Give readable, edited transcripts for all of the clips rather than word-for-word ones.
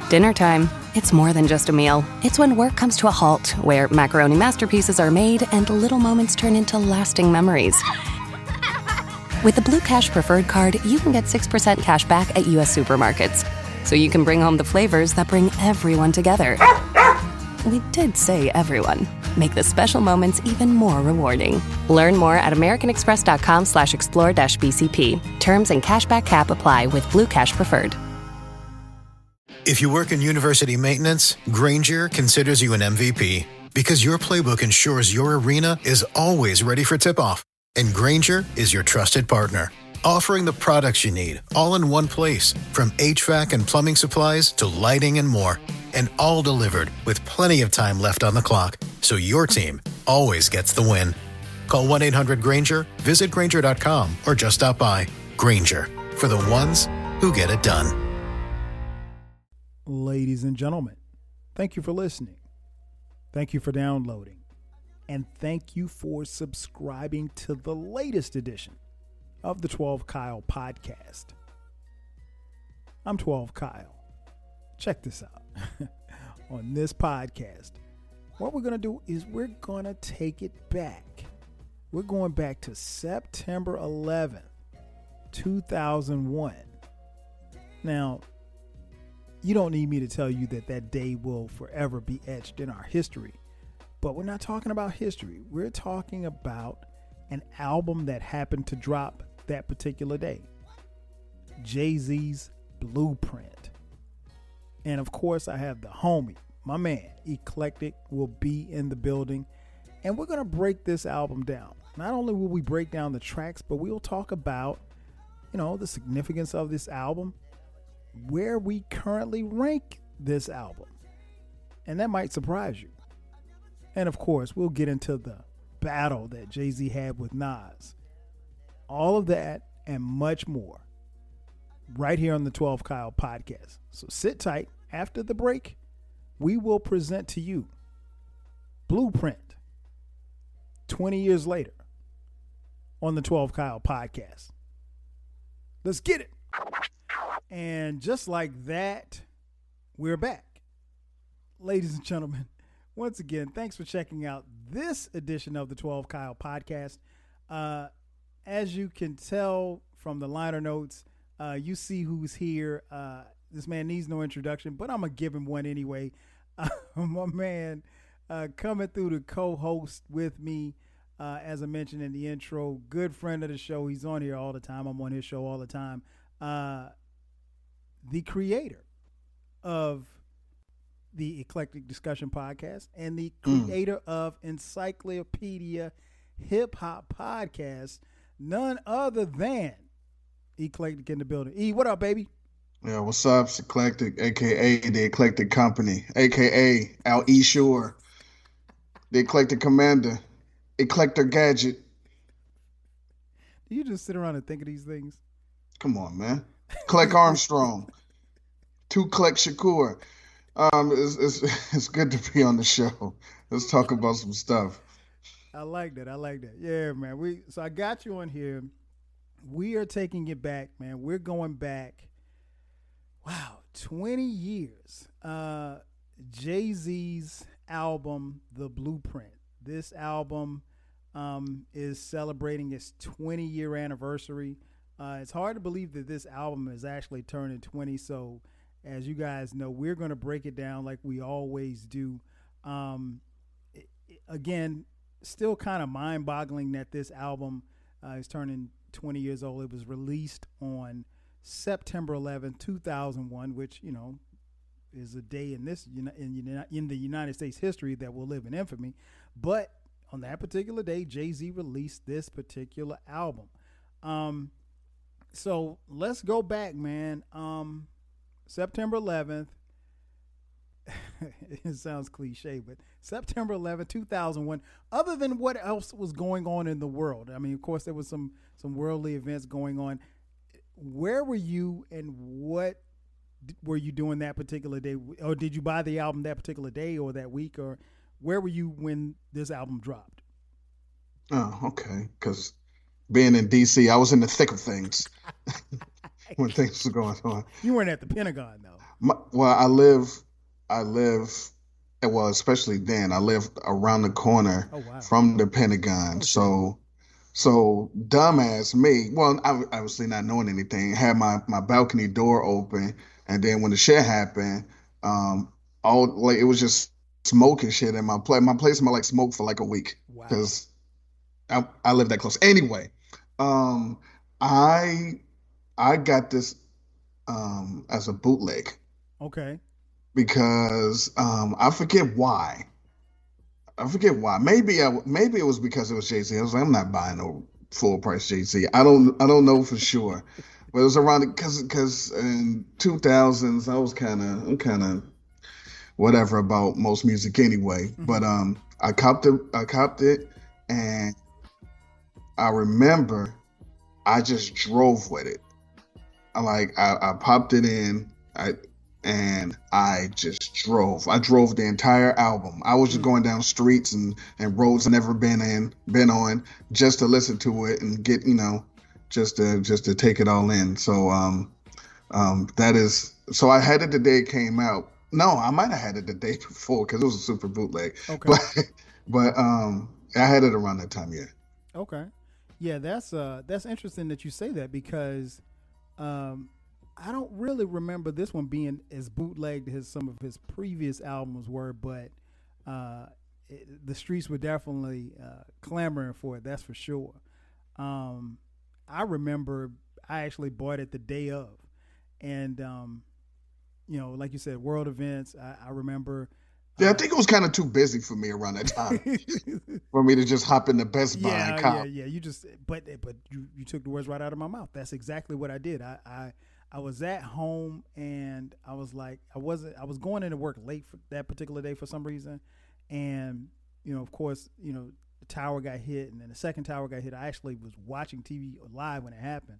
Dinner time. It's more than just a meal. It's when work comes to a halt, where macaroni masterpieces are made and little moments turn into lasting memories. With the Blue Cash Preferred Card, you can get 6% cash back at U.S. supermarkets. So you can bring home the flavors that bring everyone together. We did say everyone. Make the special moments even more rewarding. Learn more at americanexpress.com/explore-bcp. Terms and cashback cap apply with Blue Cash Preferred. If you work in university maintenance, Grainger considers you an MVP because your playbook ensures your arena is always ready for tip-off. And Grainger is your trusted partner, offering the products you need all in one place, from HVAC and plumbing supplies to lighting and more. And all delivered with plenty of time left on the clock, so your team always gets the win. Call 1-800-GRAINGER, visit Grainger.com, or just stop by. Grainger, for the ones who get it done. Ladies and gentlemen, thank you for listening. Thank you for downloading. And thank you for subscribing to the latest edition of the 12 Kyle podcast. I'm 12 Kyle. Check this out. On this podcast, what we're going to do is we're going to take it back. We're going back to September 11th, 2001. Now, you don't need me to tell you that that day will forever be etched in our history. But we're not talking about history. We're talking about an album that happened to drop that particular day. Jay Z's Blueprint. And of course, I have the homie, my man, Eclectik, will be in the building. And we're going to break this album down. Not only will we break down the tracks, but we'll talk about, the significance of this album, where we currently rank this album. And that might surprise you. And of course, we'll get into the battle that Jay Z had with NaS. All of that and much more right here on the 12 Kyle podcast. So sit tight. After the break, we will present to you Blueprint 20 years later on the 12 Kyle podcast. Let's get it. And just like that, we're back. Ladies and gentlemen, once again, thanks for checking out this edition of the 12 Kyle podcast. As you can tell from the liner notes, you see who's here. This man needs no introduction, but I'm going to give him one anyway. My man coming through to co-host with me, as I mentioned in the intro, good friend of the show. He's on here all the time. I'm on his show all the time. The creator of the Eclectic Discussion Podcast and the creator of Encyclopedia Hip Hop Podcast, none other than Eclectic in the building. E, what up, baby? Yeah, what's up? It's Eclectic, a.k.a. The Eclectic Company, a.k.a. Al E. Shore, the Eclectic Commander, Eclectic Gadget. Do you just sit around and think of these things? Come on, man. Clec Armstrong, to Clec Shakur. It's good to be on the show. Let's talk about some stuff. I like that. Yeah, man. So I got you on here. We are taking it back, man. We're going back. Wow, 20 years. Jay Z's album, The Blueprint. This album is celebrating its 20-year anniversary. It's hard to believe that this album is actually turning 20. So, as you guys know, we're going to break it down like we always do. Again, still kind of mind-boggling that this album is turning 20 years old. It was released on September 11, 2001, which, is a day in the United States history that will live in infamy. But on that particular day, Jay Z released this particular album. So let's go back, man. September 11th. It sounds cliche, but September 11th, 2001. Other than what else was going on in the world, I mean, of course, there was some worldly events going on. Where were you, and what were you doing that particular day? Or did you buy the album that particular day or that week? Or where were you when this album dropped? Oh, okay. Because being in D.C., I was in the thick of things when things were going on. You weren't at the Pentagon, though. Well, I live, well, especially then, I lived around the corner Oh wow. from the Pentagon. Oh shit. So dumbass me, well, I obviously not knowing anything, had my balcony door open, and then when the shit happened, um, all like it was just smoke and shit in my place. My place smelled like smoke for like a week Wow. because I live that close. Anyway, um, I I got this as a bootleg Okay. because I forget why. I forget why. Maybe it was because it was Jay Z. I was like, I'm not buying no full price Jay Z. I don't know for sure, but it was around because in 2000s I'm kind of whatever about most music anyway. But Hmm. I copped it, and I remember I just drove with it. I popped it in. I just drove. I drove the entire album. I was just Mm. going down streets and roads I've never been on just to listen to it and get, just to take it all in. That is so I had it the day it came out. No, I might have had it the day before because it was a super bootleg. Okay. But I had it around that time, yeah. Okay. Yeah, that's interesting that you say that because um, I don't really remember this one being as bootlegged as some of his previous albums were, but uh, the streets were definitely clamoring for it. That's for sure. Um, I remember I actually bought it the day of, and like you said, world events. I remember. Yeah, I Uh, think it was kind of too busy for me around that time for me to just hop into Best Buy and cop. yeah. You just, but you took the words right out of my mouth. That's exactly what I did. I was at home and I was like, I was going into work late for that particular day for some reason, and of course, the tower got hit, and then the second tower got hit. I actually was watching TV live when it happened,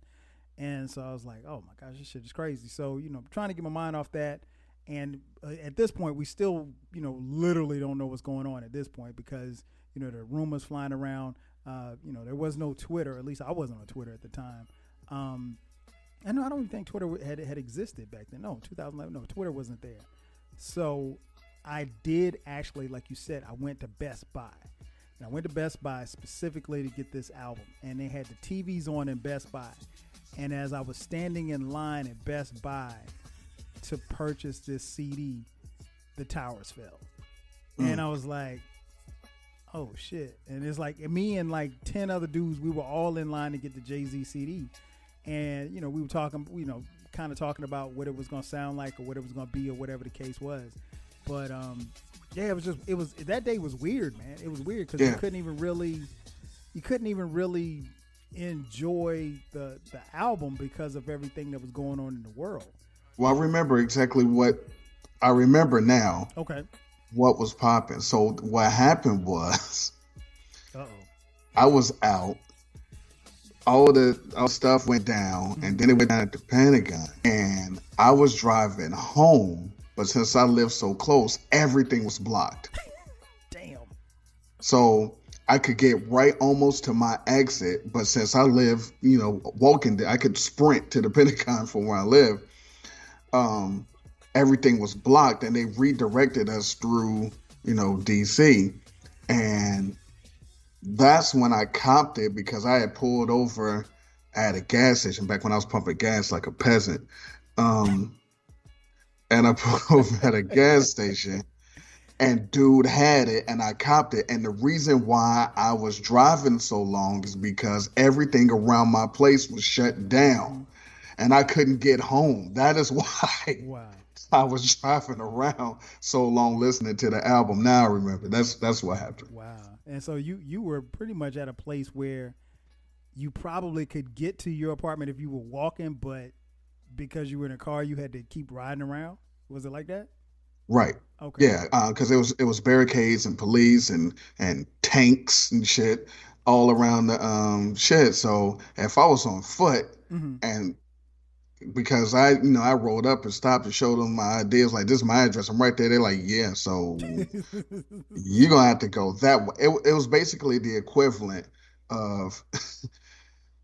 and so I was like, oh my gosh, this shit is crazy. So trying to get my mind off that. And at this point, we still, literally don't know what's going on at this point because there are rumors flying around. There was no Twitter. At least I wasn't on Twitter at the time. And I don't even think Twitter had existed back then. No, 2011. No, Twitter wasn't there. So I did actually, like you said, I went to Best Buy. And I went to Best Buy specifically to get this album, and they had the TVs on in Best Buy. And as I was standing in line at Best Buy to purchase this CD, the towers fell. And Mm. I was like, oh shit. And it's like me and like 10 other dudes, we were all in line to get the Jay Z CD. And, we were talking, kind of talking about what it was going to sound like or what it was going to be or whatever the case was. But, yeah, that day was weird, man. It was weird because Yeah. you couldn't even really enjoy the album because of everything that was going on in the world. Well, I remember exactly what I remember now Okay. what was popping. So what happened was Uh-oh. I was out. All the stuff went down, and then it went down at the Pentagon. And I was driving home, but since I lived so close, everything was blocked. Damn. So I could get right almost to my exit, but since I live, walking, I could sprint to the Pentagon from where I live. Um, Everything was blocked, and they redirected us through, DC, and that's when I copped it because I had pulled over at a gas station back when I was pumping gas like a peasant. Um, and I pulled over at a gas station, and dude had it, and I copped it. And the reason why I was driving so long is because everything around my place was shut down, and I couldn't get home. That is why Wow. I was driving around so long listening to the album. Now I remember. That's what happened. Wow. And so you were pretty much at a place where you probably could get to your apartment if you were walking, but because you were in a car, you had to keep riding around. Was it like that? Right. Okay. Yeah, because it was barricades and police and tanks and shit all around the shit. So if I was on foot Mm-hmm. and because I rolled up and stopped and showed them my ideas like this is my address, I'm right there. They're like, yeah, so you're gonna have to go that way. It was basically the equivalent of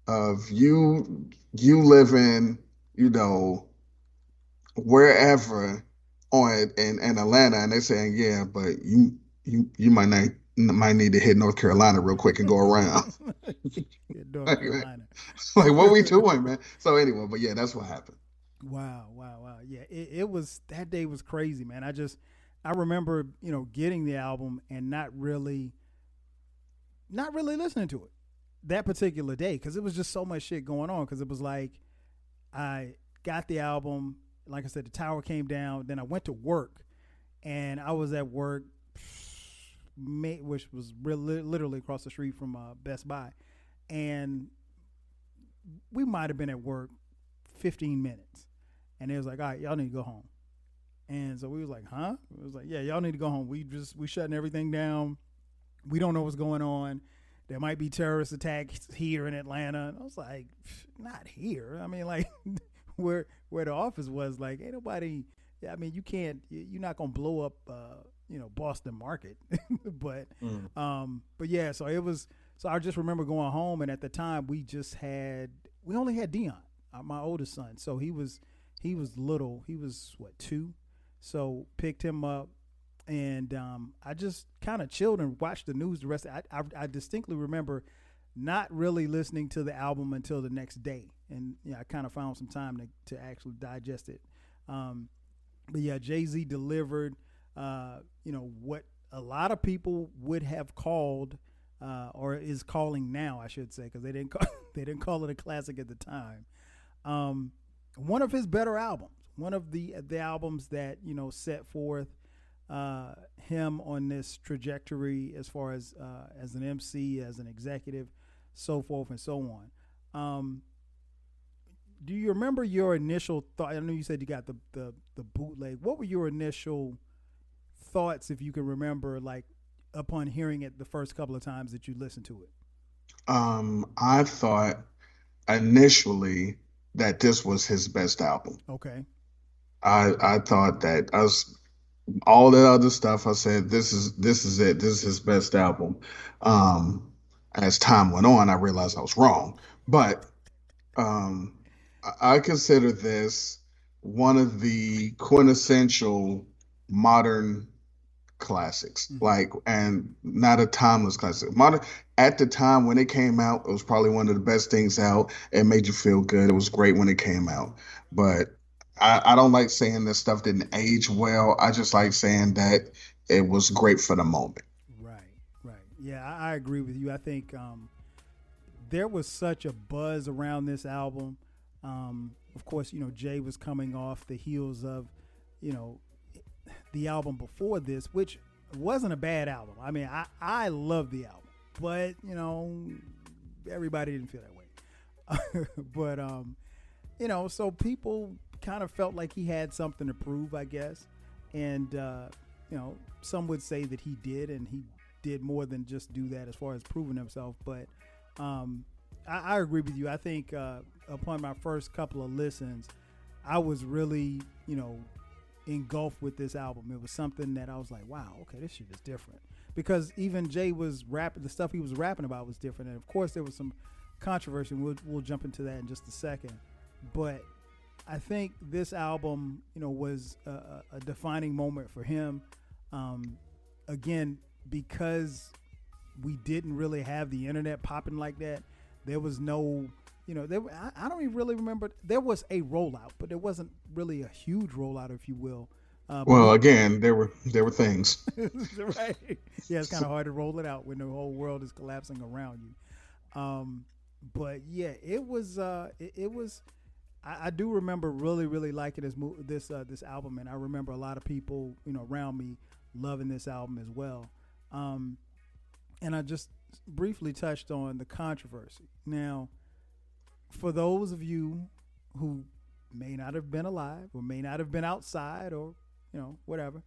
of you living, you know, wherever on in Atlanta, and they're saying, yeah, but you might need to hit North Carolina real quick and go around. Yeah, North like, Carolina. like, what we doing, man? So anyway, but yeah, that's what happened. Wow, wow, wow. Yeah, it was that day was crazy, man. I remember, getting the album and not really listening to it that particular day because it was just so much shit going on. Because it was like I got the album, like I said, the tower came down. Then I went to work, and I was at work, which was literally across the street from Best Buy, and we might have been at work 15 minutes, and it was like, all right, y'all need to go home. And so we was like, huh? It was like, yeah, y'all need to go home. We shutting everything down. We don't know what's going on. There might be terrorist attacks here in Atlanta. And I was like, not here. I mean, like where the office was, like, ain't nobody. I mean, you're not gonna blow up, Boston Market. but yeah. So it was. So I just remember going home, and at the time we only had Dion, my oldest son. So he was little. He was 2. So picked him up. And I just kind of chilled and watched the news the rest of I distinctly remember not really listening to the album until the next day. And I kind of found some time to actually digest it. But yeah, Jay Z delivered, what a lot of people would have called, or is calling now, I should say, because they didn't call it a classic at the time. One of his better albums, one of the albums that set forth him on this trajectory as far as an MC, as an executive, so forth and so on. Do you remember your initial thought? I know you said you got the bootleg. What were your initial thoughts, if you can remember, like upon hearing it the first couple of times that you listened to it? I thought initially that this was his best album. Okay. I thought that all that other stuff. I said this is it. This is his best album. As time went on, I realized I was wrong, but um, I consider this one of the quintessential modern classics, like, and not a timeless classic. Modern at the time when it came out, it was probably one of the best things out. It made you feel good. It was great when it came out, but I don't like saying this stuff didn't age well. I just like saying that it was great for the moment. Right, right. Yeah, I agree with you. I think there was such a buzz around this album. Of course, Jay was coming off the heels of, the album before this, which wasn't a bad album. I mean, I love the album, but everybody didn't feel that way. But so people kind of felt like he had something to prove, I guess, and some would say that he did, and he did more than just do that as far as proving himself. But I agree with you. I think upon my first couple of listens, I was really engulfed with this album. It was something that I was like, wow, okay, this shit is different. Because even Jay was rapping, the stuff he was rapping about was different. And of course there was some controversy. We'll jump into that in just a second. But I think this album, was a defining moment for him. Again, because we didn't really have the internet popping like that. There was no, I don't even really remember. There was a rollout, but there wasn't really a huge rollout, if you will. Well, again, there were things. Right. Yeah, it's kind of hard to roll it out when the whole world is collapsing around you. But yeah, it was. I do remember really, really liking this album, and I remember a lot of people, around me loving this album as well. And I just briefly touched on the controversy. Now, for those of you who may not have been alive or may not have been outside or, whatever,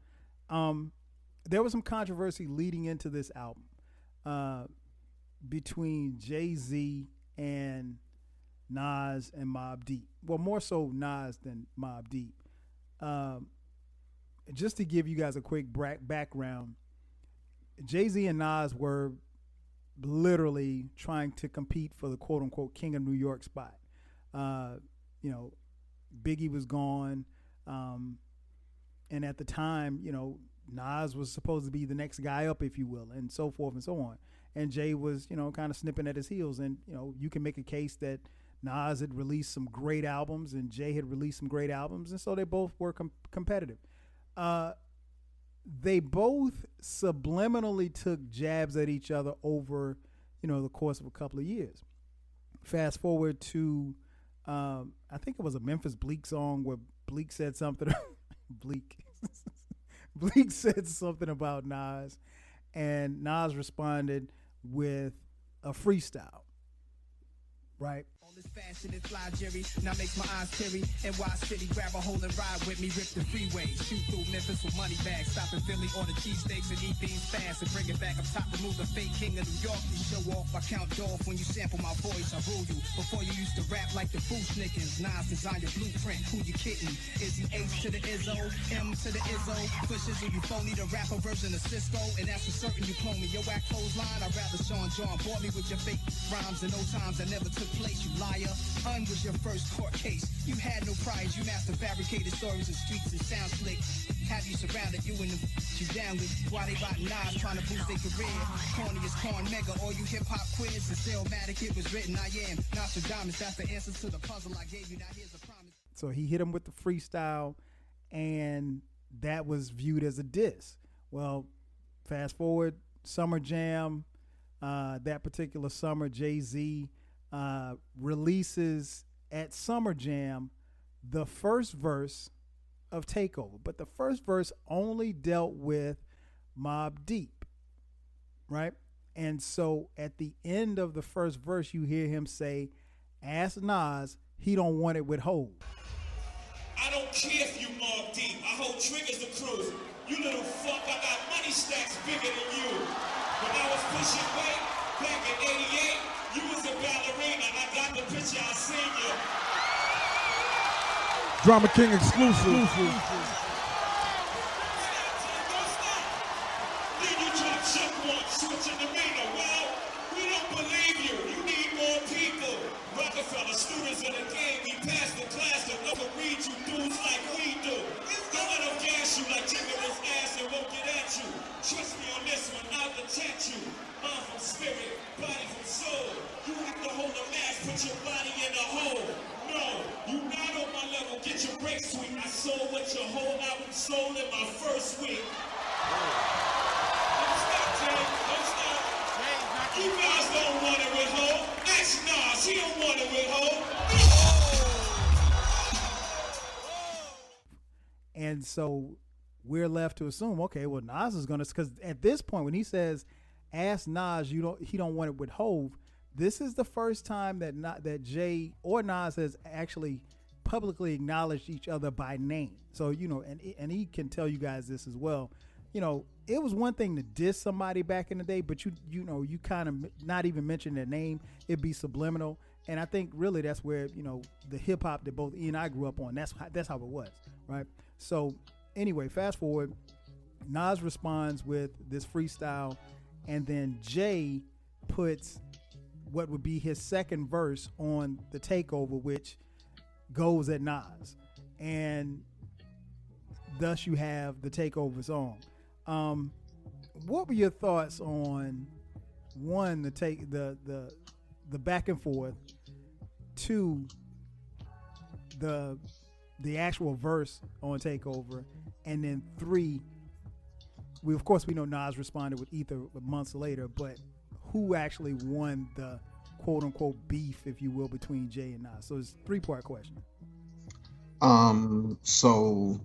there was some controversy leading into this album between Jay Z and NaS and Mobb Deep. Well, more so NaS than Mobb Deep. Just to give you guys a quick background, Jay Z and NaS were literally trying to compete for the quote unquote King of New York spot. Biggie was gone. And at the time, Nas was supposed to be the next guy up, if you will, and so forth and so on. And Jay was, kind of snipping at his heels. And, you can make a case that Nas had released some great albums and Jay had released some great albums. And so they both were competitive. They both subliminally took jabs at each other over, the course of a couple of years. Fast forward to, I think it was a Memphis Bleak song where Bleak said something. Bleak said something about Nas, and Nas responded with a freestyle, right? This fashion is fly, Jerry. Now makes my eyes teary. NY City, grab a hole and ride with me. Rip the freeway. Shoot through Memphis with money bags. Stop in Philly, order cheesesteaks and eat beans fast. And bring it back up top to move the fake king of New York. You show off, I count off. When you sample my voice, I rule you. Before you used to rap like the Foo Snickers. Nas designed your blueprint. Who you kidding? Is he H to the Izzo? M to the Izzo? Pushes you phony, the rapper version of Cisco. And that's for certain you clone me. Your whack clothesline, I'd rather Sean John. Bought me with your fake rhymes and no times that never took place, you liar. Was your first court case. You had no prize. You master fabricated stories of streets and sound slick. Have you surrounded you and the you down with? Why they rotting Nas trying to boost their career? Corny is corn mega. All you hip hop quiz. The Cellmatic it was written. I am Nostradamus. That's the answer to the puzzle I gave you. Now here's a promise. So he hit him with the freestyle, and that was viewed as a diss. Well, fast forward, Summer Jam. That particular summer, Jay Z releases at Summer Jam the first verse of Takeover, but the first verse only dealt with Mobb Deep, right? And so at the end of the first verse, you hear him say, ask Nas, he don't want it with Hov. I don't care if you Mobb Deep, I hold triggers to cruise. You little fuck, I got money stacks bigger than you. When I was pushing weight back in 88, you was a ballerina, I got the picture, I seen you. Drama King exclusive. Then you try to check one, switching demeanor. Well, we don't believe you. You need more people. Rockefeller students in the game, we passed the class to never read you dudes like we do. Don't let them gas you like Jigger's ass and won't get at you. Trust me on this one, I'll detach you. Mind from spirit, body from soul. You have to hold the mask, put your body in a hole. No, you not on my level, get your break sweet. I sold what your whole album sold in my first week. Don't stop, Jay, don't stop. You guys don't want it with Ho. Ask Nas, he don't want it with Ho. And so we're left to assume, okay, well, Nas is going to, because at this point, when he says, ask Nas, he don't want it with Hov, this is the first time that Jay or Nas has actually publicly acknowledged each other by name. So, and he can tell you guys this as well. It was one thing to diss somebody back in the day, but you kind of not even mention their name, it'd be subliminal. And I think really that's where, the hip hop that both E and I grew up on, that's how it was, right? So anyway, fast forward, Nas responds with this freestyle, and then Jay puts what would be his second verse on the Takeover, which goes at Nas, and thus you have the Takeover song. What were your thoughts on one, the back and forth, two, the actual verse on Takeover, and then three, we know Nas responded with Ether months later, but who actually won the quote unquote beef, if you will, between Jay and Nas? So it's a 3-part question. So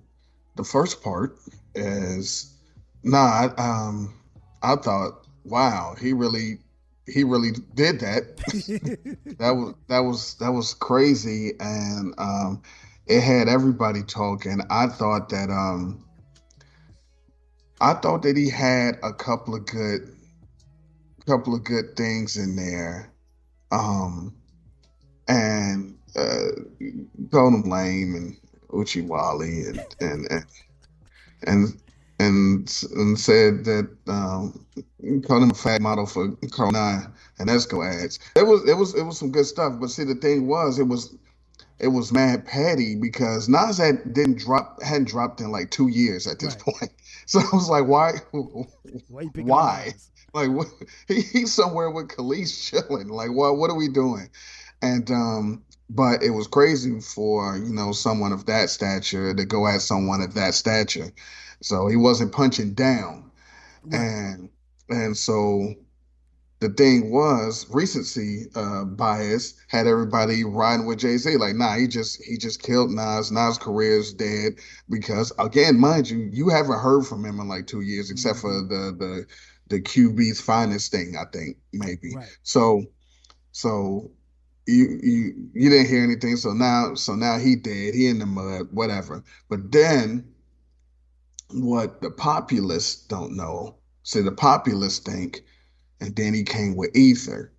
the first part is I thought, wow, he really did that. that was crazy, and it had everybody talking. I thought that he had a couple of good things in there, and called him lame and Uchiwali and said that called him a fat model for Corona and Esco ads. It was some good stuff, but see, the thing was, it it was mad petty because Nas hadn't dropped in like 2 years at this Right. point. So I was like, why? Why you picking on Why? Nas? Like what, he's somewhere with Khalees chilling. Like what are we doing? And but it was crazy for, someone of that stature to go at someone of that stature. So he wasn't punching down. Right. And so the thing was recency bias had everybody riding with Jay Z. Like, nah, he just killed Nas. Nas' career is dead because, again, mind you, you haven't heard from him in like 2 years, except for the QB's finest thing, I think maybe. Right. So you didn't hear anything. So now he dead. He in the mud, whatever. But then what the populace don't know. See, the populace think and then he came with Ether.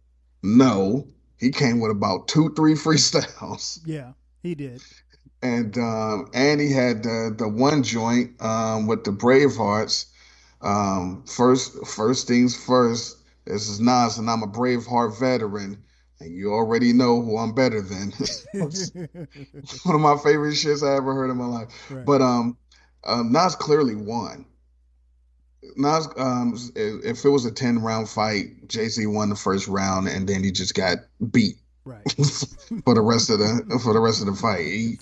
No, he came with about 2, 3 freestyles, Yeah, he did. and he had the one joint with the Bravehearts. First things first. This is Nas, and I'm a Braveheart veteran, and you already know who I'm better than. One of my favorite shits I ever heard in my life. Right. But Nas clearly won. Nas, if it was a 10-round fight, Jay Z won the first round, and then he just got beat Right. for the rest of the fight. He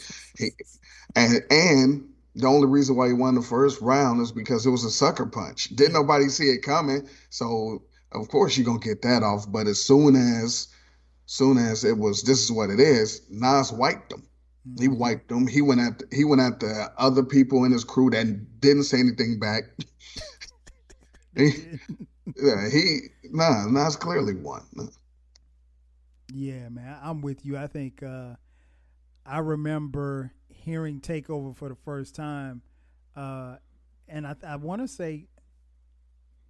and the only reason why he won the first round is because it was a sucker punch. Didn't nobody see it coming, so of course you're gonna get that off. But as soon as it was, this is what it is. Nas wiped him. He wiped him. He went at the other people in his crew that didn't say anything back. Nas clearly won. Yeah, man, I'm with you. I think I remember hearing Takeover for the first time, and I want to say,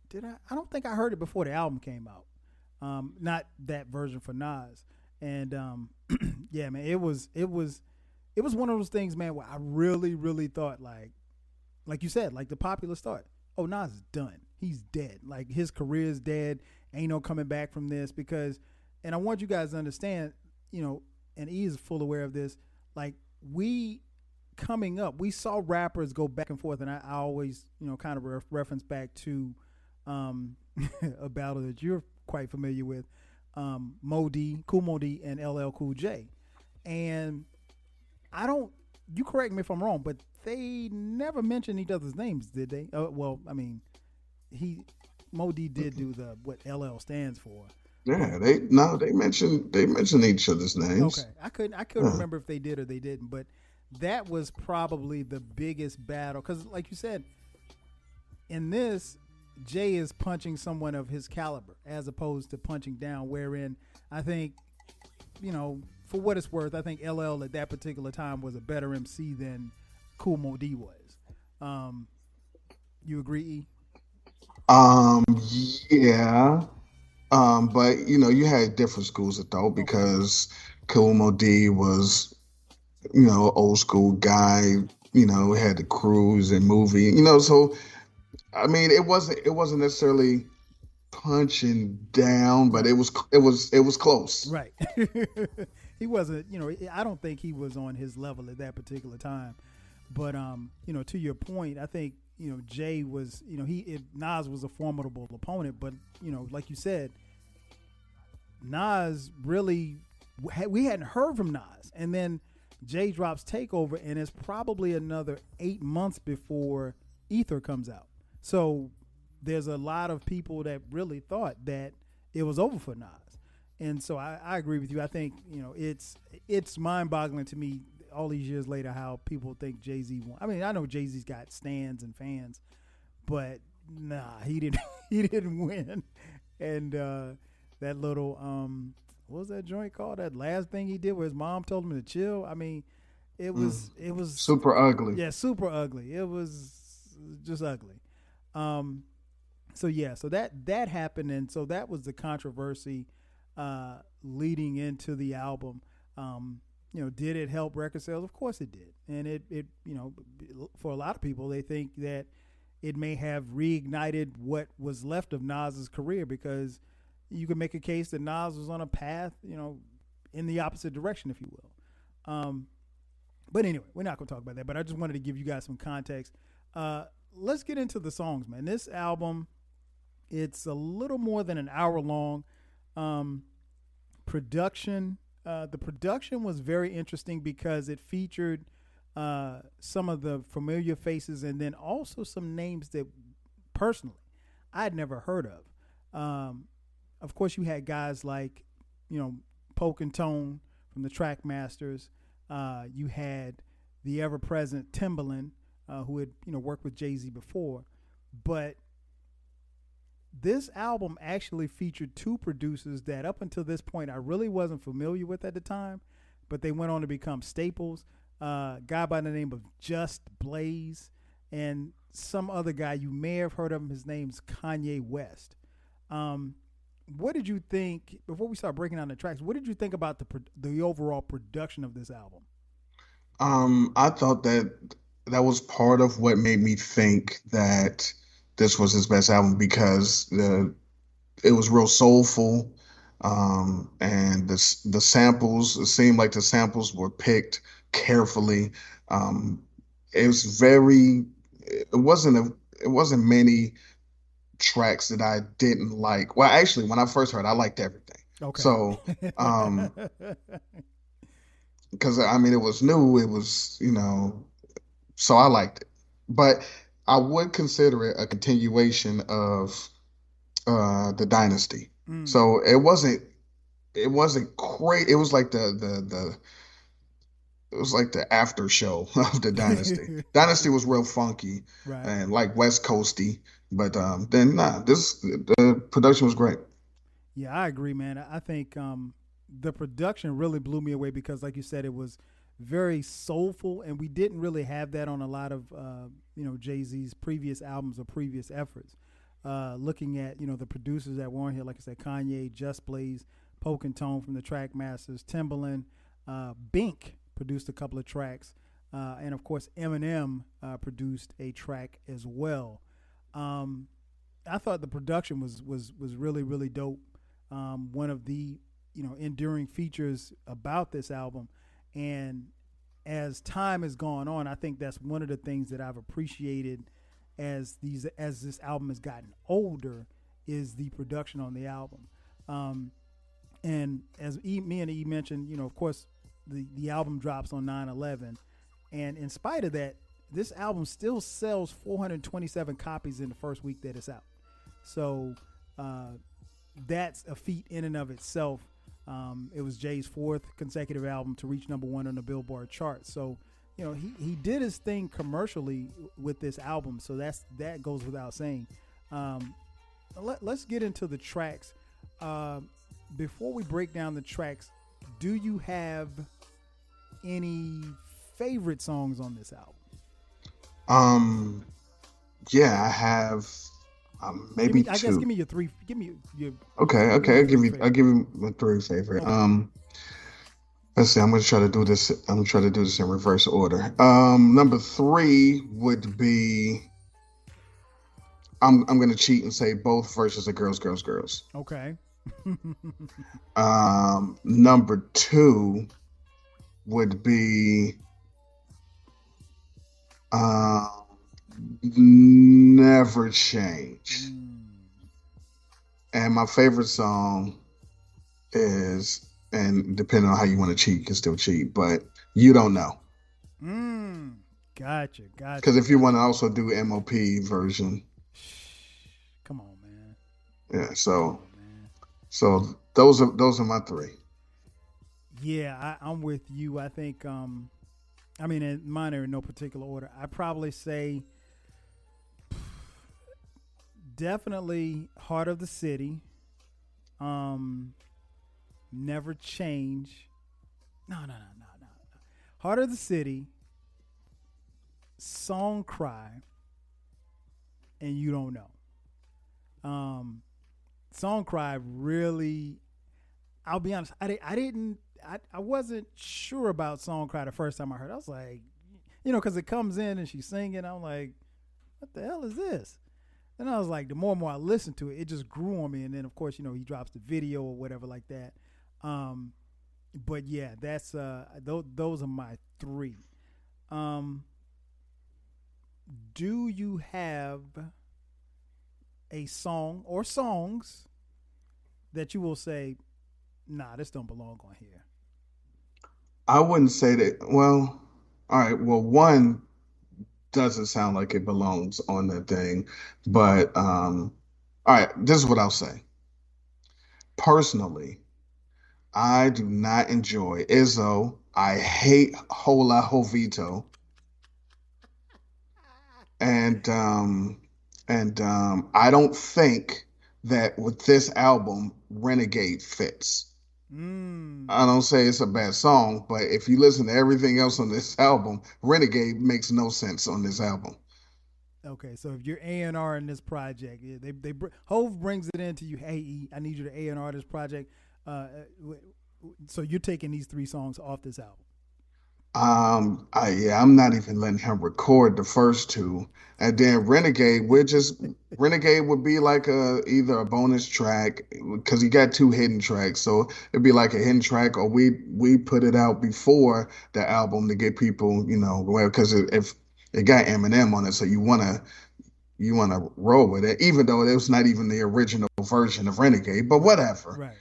did I? I don't think I heard it before the album came out. Not that version for Nas, and yeah, man, it was one of those things, man, where I really thought like you said, like the populace thought, oh, Nas is done. He's dead. Like his career is dead. Ain't no coming back from this because, and I want you guys to understand, and E is full aware of this. Like coming up, we saw rappers go back and forth, and I always, kind of reference back to a battle that you're quite familiar with, Cool Mo D and LL Cool J. And you correct me if I'm wrong, but they never mentioned each other's names, did they? Well, I mean, Mo D did do what LL stands for. Yeah, they mentioned each other's names. Okay, I couldn't remember if they did or they didn't, but that was probably the biggest battle because, like you said, in this, Jay is punching someone of his caliber as opposed to punching down. Wherein I think, for what it's worth, I think LL at that particular time was a better MC than Cool Mo D was. You agree, E? Yeah. But you had different schools of thought because Kool Moe Dee was, old school guy, had the cruise and movie, so I mean it wasn't necessarily punching down, but it was close. Right. He wasn't, I don't think he was on his level at that particular time. But to your point, I think, Jay was, Nas was a formidable opponent, but like you said, Nas really, we hadn't heard from Nas, and then Jay drops Takeover, and it's probably another 8 months before Ether comes out. So there's a lot of people that really thought that it was over for Nas, and so I agree with you. I think it's mind-boggling to me all these years later how people think Jay Z won. I mean, I know Jay Z's got stands and fans, but nah, he didn't. He didn't win. And that little what was that joint called? That last thing he did where his mom told him to chill. I mean, it was super ugly. Yeah, super ugly. It was just ugly. So that happened, and so that was the controversy leading into the album. Did it help record sales? Of course it did. And it for a lot of people, they think that it may have reignited what was left of Nas's career because you could make a case that Nas was on a path, in the opposite direction, if you will. But anyway, we're not going to talk about that. But I just wanted to give you guys some context. Let's get into the songs, man. This album, it's a little more than an hour long. Production, the production was very interesting because it featured some of the familiar faces and then also some names that personally I'd never heard of. Of course, you had guys like, Poke and Tone from the Trackmasters. You had the ever-present Timbaland, who had worked with Jay Z before, but this album actually featured two producers that up until this point I really wasn't familiar with at the time, but they went on to become staples. A guy by the name of Just Blaze and some other guy you may have heard of him. His name's Kanye West. What did you think, before we start breaking down the tracks, what did you think about the overall production of this album? I thought that was part of what made me think that this was his best album because it was real soulful, and the samples, it seemed like the samples were picked carefully. It was very, it wasn't many tracks that I didn't like. Well, actually, when I first heard, I liked everything. Okay. So, because I mean, it was new, it was, so I liked it. But I would consider it a continuation of the Dynasty. So it wasn't great. It was like the after show of the Dynasty. Dynasty was real funky, Right. and like West Coasty, but then the production was great. Yeah, I agree, man. I think the production really blew me away because, like you said, it was very soulful, and we didn't really have that on a lot of Jay-Z's previous albums or previous efforts. Looking at the producers that were on here, like I said, Kanye, Just Blaze, Poke and Tone from the Trackmasters, Timbaland, Bink produced a couple of tracks, and of course Eminem produced a track as well. I thought the production was really, really dope. One of the enduring features about this album, and as time has gone on, I think that's one of the things that I've appreciated as this album has gotten older is the production on the album. And as me and E mentioned, of course the album drops on 9/11, and in spite of that, this album still sells 427 copies in the first week that it's out. So that's a feat in and of itself. It was Jay's fourth consecutive album to reach number one on the Billboard chart. So, he did his thing commercially with this album. So that goes without saying. Let's get into the tracks. Before we break down the tracks, do you have any favorite songs on this album? Yeah, I have. Maybe two. I guess give me your three. Give me your. Okay. I'll give you my three favorite. Okay. Let's see. I'm gonna try to do this. In reverse order. Number three would be. I'm gonna cheat and say both verses of Girls, Girls, Girls. Okay. Number two would be. Never Change. And my favorite song is, and depending on how you want to cheat, you can still cheat, but You Don't Know. Gotcha. Because if you want to also do MOP version. Come on, man. Yeah, so those are my three. Yeah, I'm with you. I think and mine are in no particular order. I'd probably say definitely Heart of the City. Never Change. No. Heart of the City, Song Cry, and You Don't Know. Song Cry really, I'll be honest, I wasn't sure about Song Cry the first time I heard it. I was like, because it comes in and she's singing. I'm like, what the hell is this? And I was like, the more and more I listened to it, it just grew on me. And then, of course, he drops the video or whatever like that. But yeah, that's those are my three. Um, do you have a song or songs that you will say, nah, this don't belong on here? I wouldn't say that. Well, all right. Well, one doesn't sound like it belongs on that thing, but all right. This is what I'll say. Personally, I do not enjoy Izzo. I hate Hola Jovito, and I don't think that with this album, Renegade fits. Mm. I don't say it's a bad song, but if you listen to everything else on this album, Renegade makes no sense on this album. Okay, so if you're A&R in this project, yeah, Hove brings it into you. Hey, E, I need you to A&R this project. So you're taking these three songs off this album. I'm not even letting him record the first two, and then Renegade would be like either a bonus track because he got two hidden tracks, so it'd be like a hidden track, or we put it out before the album to get people, well, because if it got Eminem on it, so you wanna roll with it, even though it was not even the original version of Renegade, but whatever. Right.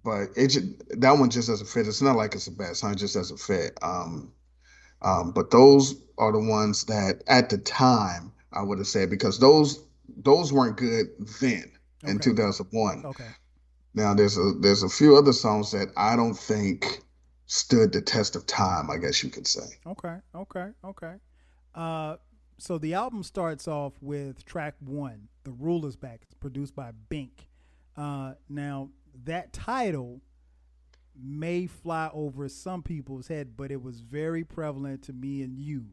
But that one just doesn't fit. It's not like it's a bad song; it just doesn't fit. But those are the ones that at the time I would have said, because those weren't good then in 2001. Okay. Now there's a few other songs that I don't think stood the test of time, I guess you could say. Okay. So the album starts off with track one, "The Ruler's Back." It's produced by Bink. Now that title may fly over some people's head, but it was very prevalent to me and you.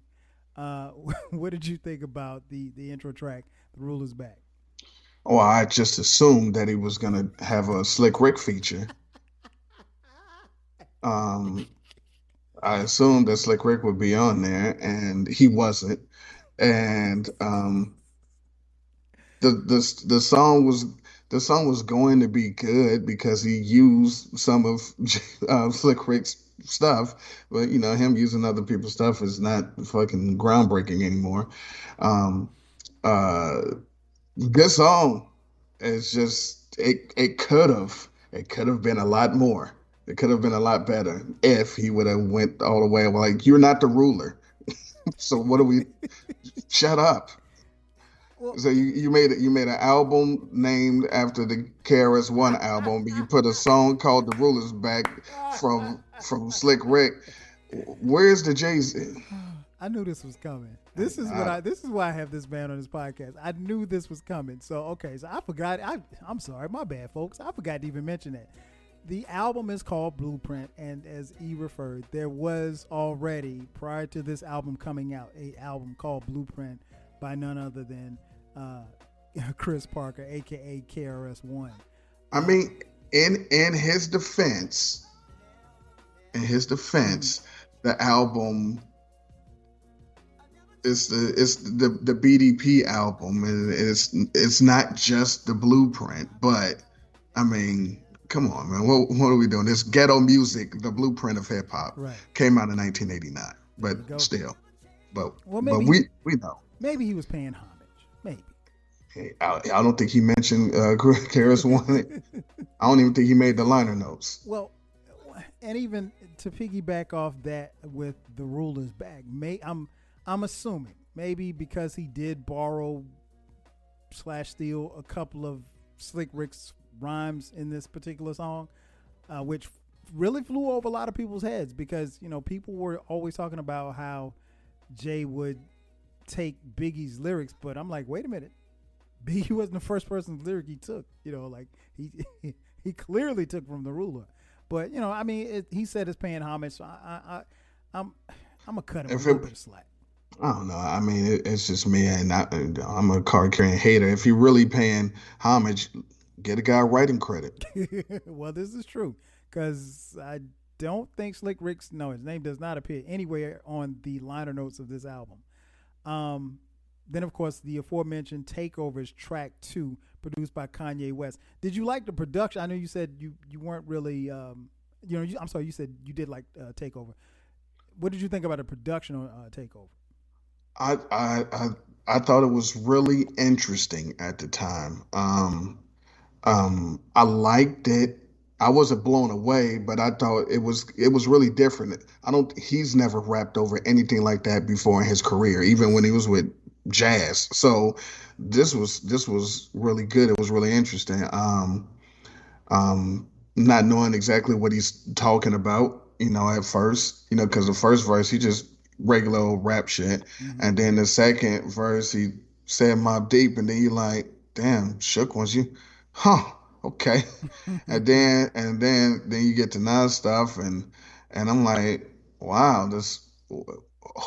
What did you think about the intro track, "The Ruler's Back"? Oh, I just assumed that he was gonna have a Slick Rick feature. Um, I assumed that Slick Rick would be on there, and he wasn't. And the song was going to be good because he used some of Slick Rick's stuff, but him using other people's stuff is not fucking groundbreaking anymore. Um, uh, Good song. It's just it could have been a lot more. It could have been a lot better if he would have went all the way. Like, you're not the ruler, so what do we? Shut up. Well, So you made an album named after the KRS One album, but you put a song called "The Ruler's Back" from Slick Rick. Where's the Jay Z? I knew this was coming. This is why I have this man on this podcast. I knew this was coming. So I forgot. I'm sorry, my bad, folks. I forgot to even mention that. The album is called Blueprint, and as E referred, there was already, prior to this album coming out, an album called Blueprint by none other than Chris Parker, aka KRS-One. I mean, in his defense, the album is the BDP album, and it's not just the Blueprint. But I mean, come on, man, what are we doing? This ghetto music, the blueprint of hip hop, right, came out in 1989. But still, but we know. Maybe he was paying homage. Maybe. Hey, I don't think he mentioned KRS-One. I don't even think he made the liner notes. Well, and even to piggyback off that with "The Ruler's Back," I'm assuming maybe because he did borrow / steal a couple of Slick Rick's rhymes in this particular song, which really flew over a lot of people's heads, because people were always talking about how Jay would take Biggie's lyrics, but I'm like, wait a minute, Biggie wasn't the first person's lyric he took. Like he clearly took from the Ruler, but he said it's paying homage, so I'm gonna cut him a little bit of slack. I don't know. I mean, it's just me, and I'm a card carrying hater. If you're really paying homage, get a guy writing credit. Well, this is true, because I don't think Slick Rick's his name does not appear anywhere on the liner notes of this album. Then, of course, the aforementioned "Takeover" is track 2, produced by Kanye West. Did you like the production? I know you said you weren't really I'm sorry, you said you did like Takeover. What did you think about the production on Takeover? I I I I thought it was really interesting at the time. I liked it. I wasn't blown away, but I thought it was really different. He's never rapped over anything like that before in his career, even when he was with Jazz. So this was really good. It was really interesting. Not knowing exactly what he's talking about, at first, because the first verse he just regular old rap shit, and then the second verse he said Mob Deep, and then you like, damn, shook was you, huh? Okay, and then you get to Nas stuff, and I'm like, wow, this.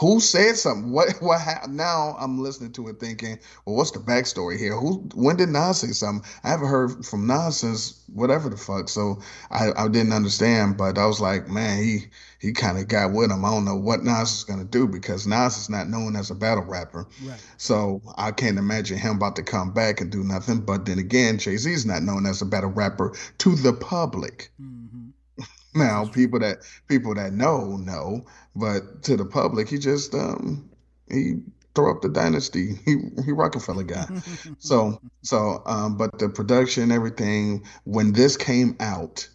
Who said something? What happened? Now I'm listening to it thinking, well, what's the backstory here? When did Nas say something? I haven't heard from Nas since whatever the fuck. So I didn't understand, but I was like, man, he kind of got with him. I don't know what Nas is gonna do because Nas is not known as a battle rapper. Right. So I can't imagine him about to come back and do nothing. But then again, Jay Z is not known as a battle rapper to the public. Mm-hmm. Now, people that know, but to the public, he throw up the dynasty. He Rockefeller guy. But the production, everything, when this came out,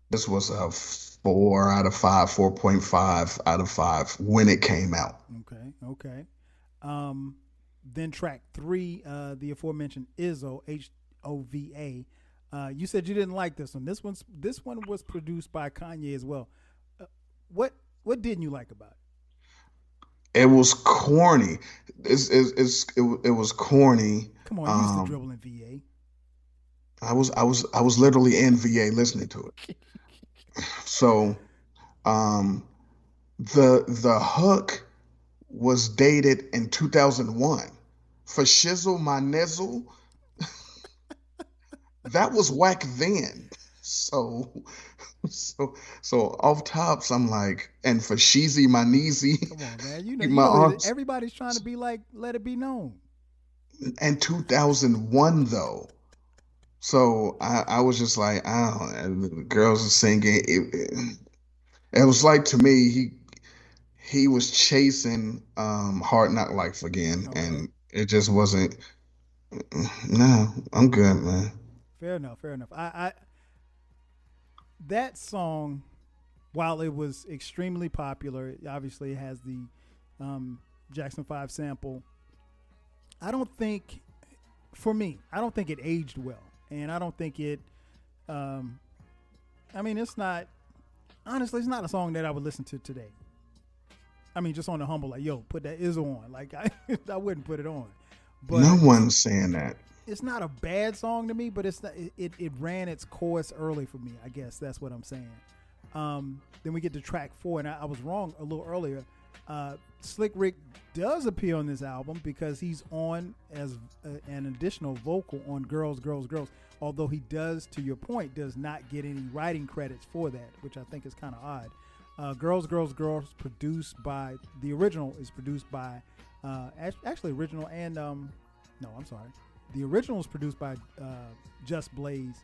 this was a 4 out of 5, 4.5 out of 5 when it came out. Okay. Then track 3, the aforementioned Izzo, HOVA. You said you didn't like this one. This one was produced by Kanye as well. What didn't you like about it? It was corny. It was corny. Come on, you used to dribble in VA. I was literally in VA listening to it. So, the hook was dated in 2001. For Shizzle My Nizzle, that was whack then. So, so off tops, I'm like, and for Sheezy My Neezy, Come on, man. my arms, Everybody's trying to be like, let it be known. and 2001 though. So I was just like, I don't know, the girls are singing. It was like to me, he was chasing Hard Knock Life again, Okay. and it just wasn't. No, I'm good, man. Fair enough. I that song, while it was extremely popular, it obviously has the Jackson 5 sample. I don't think it aged well, and I don't think it. It's not. Honestly, it's not a song that I would listen to today. I mean, just on the humble, like, yo, put that Izzo on. Like, I wouldn't put it on. But No one's saying that. it's not a bad song to me, but it's not, it ran its course early for me. I guess that's what I'm saying. Then we get to track 4, and I was wrong a little earlier. Slick Rick does appear on this album because he's on as an additional vocal on Girls, Girls, Girls. Although he does, to your point, does not get any writing credits for that, which I think is kind of odd. Girls, Girls, Girls, produced by, the original is produced by, actually original and, no, I'm sorry. The original is produced by Just Blaze.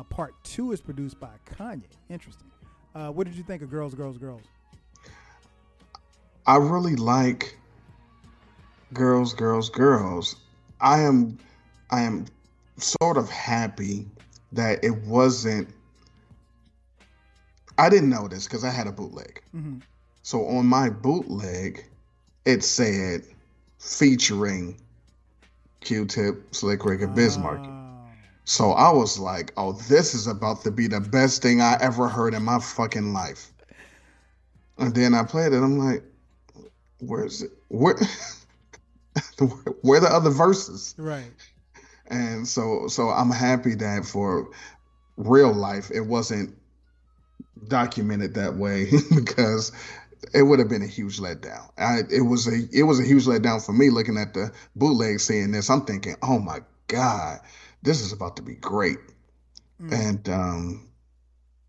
Part 2 is produced by Kanye. Interesting. What did you think of Girls, Girls, Girls? I really like Girls, Girls, Girls. I am sort of happy that it wasn't. I didn't know this because I had a bootleg. Mm-hmm. So on my bootleg, it said featuring Q-Tip, Slick Rick, and Bismarck. So I was like, oh, this is about to be the best thing I ever heard in my fucking life. And then I played it. I'm like, where is it? Where are the other verses? Right. And so I'm happy that for real life, it wasn't documented that way because it would have been a huge letdown. It was a huge letdown for me looking at the bootleg, seeing this. I'm thinking, oh my God, this is about to be great. And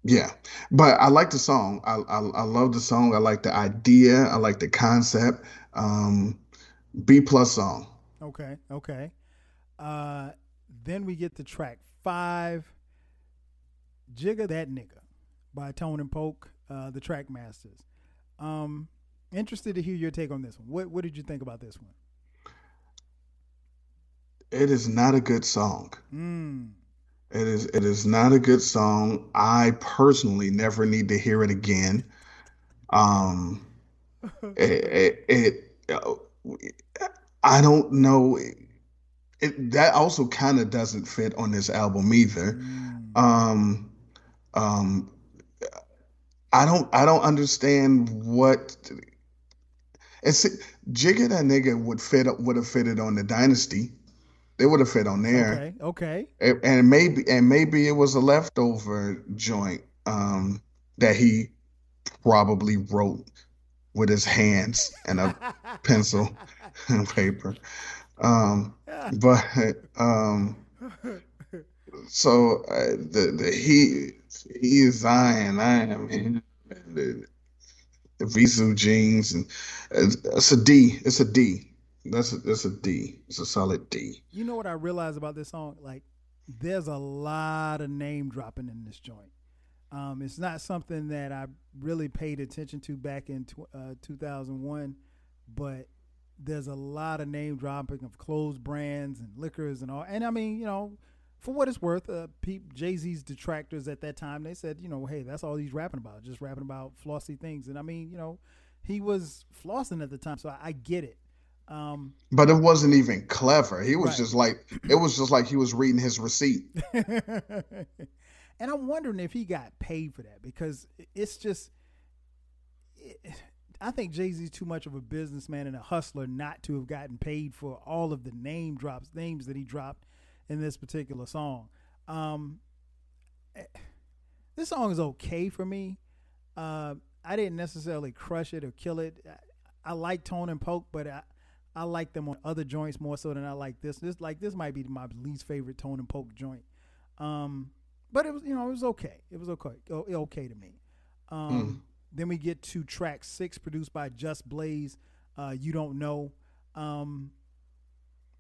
yeah, but I like the song. I love the song. I like the idea. I like the concept. B+ song. Okay. Then we get to track 5, Jigga That Nigga. by Tone and Polk, the Track Masters. Interested to hear your take on this one. What did you think about this one? It is not a good song. Mm. It is not a good song. I personally never need to hear it again. Um, it I don't know. That also kind of doesn't fit on this album either. Mm. Um, um, I don't understand what it's. Jigga that nigga would have fitted on the Dynasty. They would have fit on there. Okay. And maybe it was a leftover joint that he probably wrote with his hands and a pencil and paper. Um, but so the he is Zion, I am him. The Visu jeans, and it's a D. It's a D. That's a D. It's a solid D. You know what I realized about this song? Like, there's a lot of name dropping in this joint. It's not something that I really paid attention to back in 2001, but there's a lot of name dropping of clothes brands and liquors and all. And I mean, for what it's worth, Jay Z's detractors at that time, they said, hey, that's all he's rapping about, just rapping about flossy things. And I mean, he was flossing at the time, so I get it. But it wasn't even clever. He was Right. just like, it was just like he was reading his receipt. And I'm wondering if he got paid for that, because it's just, I think Jay Z's too much of a businessman and a hustler not to have gotten paid for all of the names that he dropped in this particular song. This song is okay for me. I didn't necessarily crush it or kill it. I like Tone and Polk, but I like them on other joints more so than I like this. This might be my least favorite Tone and Polk joint. But it was, it was okay. It was okay to me. Then we get to track 6, produced by Just Blaze. You Don't Know.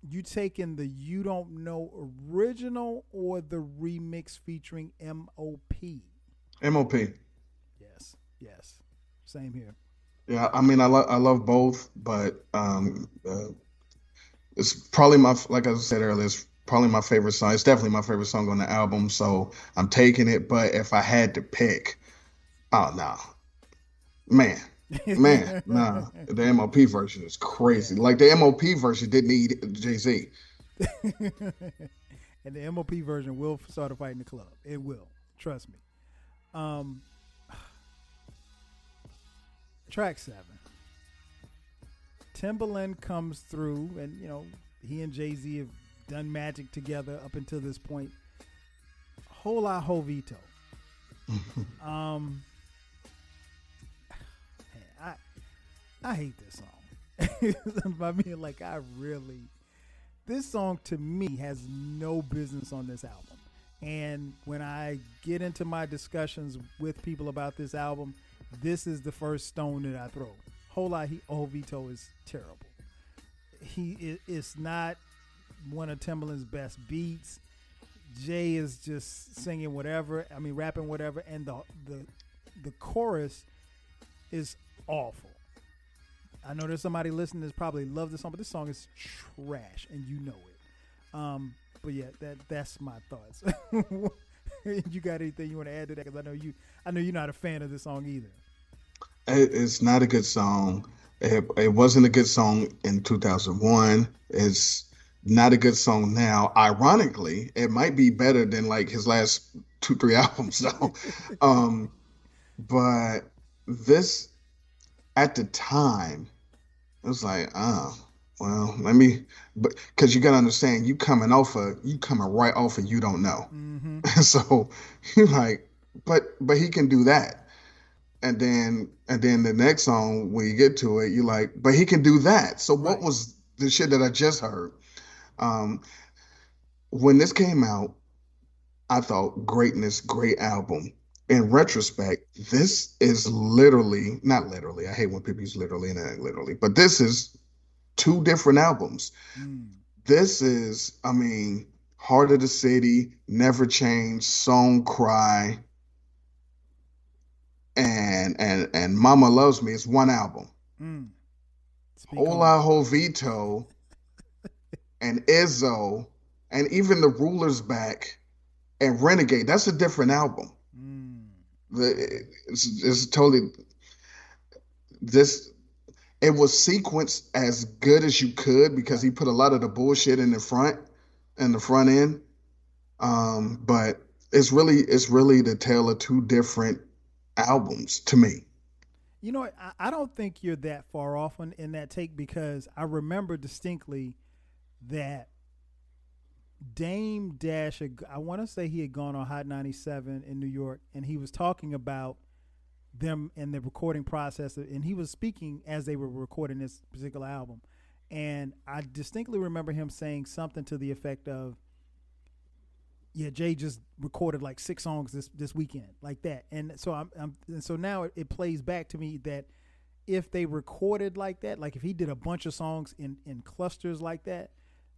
You taking the You Don't Know original or the remix featuring M.O.P.? M.O.P. Yes. Same here. Yeah, I mean, I love both, but it's probably like I said earlier, it's probably my favorite song. It's definitely my favorite song on the album, so I'm taking it. But if I had to pick, oh no, man, nah, the M.O.P. version is crazy. Like the M.O.P. version didn't need Jay Z. And the M.O.P. version will start a fight in the club. It will, trust me. Track 7. Timbaland comes through, and he and Jay Z have done magic together up until this point. Hola Jovito. Man, I hate this song. I mean, like, this song to me has no business on this album. And when I get into my discussions with people about this album, this is the first stone that I throw. Hola Jovito is terrible. It's not one of Timbaland's best beats. Jay is just singing whatever. I mean, rapping whatever, and the chorus is awful. I know there's somebody listening that's probably love this song, but this song is trash, and you know it. But yeah, that's my thoughts. You got anything you want to add to that? Because I know you're not a fan of this song either. It's not a good song. It wasn't a good song in 2001. It's not a good song now. Ironically, it might be better than like his last 2-3 albums though. But this at the time, it was like, well, but because you gotta understand, you coming right off of You Don't Know. Mm-hmm. So you're like, but he can do that. And then the next song, when you get to it, you're like, but he can do that. So what was the shit that I just heard? When this came out, I thought great album. In retrospect, this is literally, not literally, I hate when people use literally and not literally, but this is 2 different albums. This is, I mean, Heart of the City, Never Change, Song Cry. and Mama Loves Me is one album. Mm. Speak on Hola Jovito and Izzo and even the Rulers Back and Renegade. That's a different album. Mm. It's totally this. It was sequenced as good as you could because he put a lot of the bullshit in the front end. But it's really the tale of two different albums to me. You know what? I don't think you're that far off in that take, because I remember distinctly that Dame Dash, I want to say he had gone on Hot 97 in New York, and he was talking about them and the recording process, and he was speaking as they were recording this particular album. And I distinctly remember him saying something to the effect of, yeah, Jay just recorded like 6 songs this weekend, like that. And so and so now it plays back to me that if they recorded like that, like if he did a bunch of songs in clusters like that,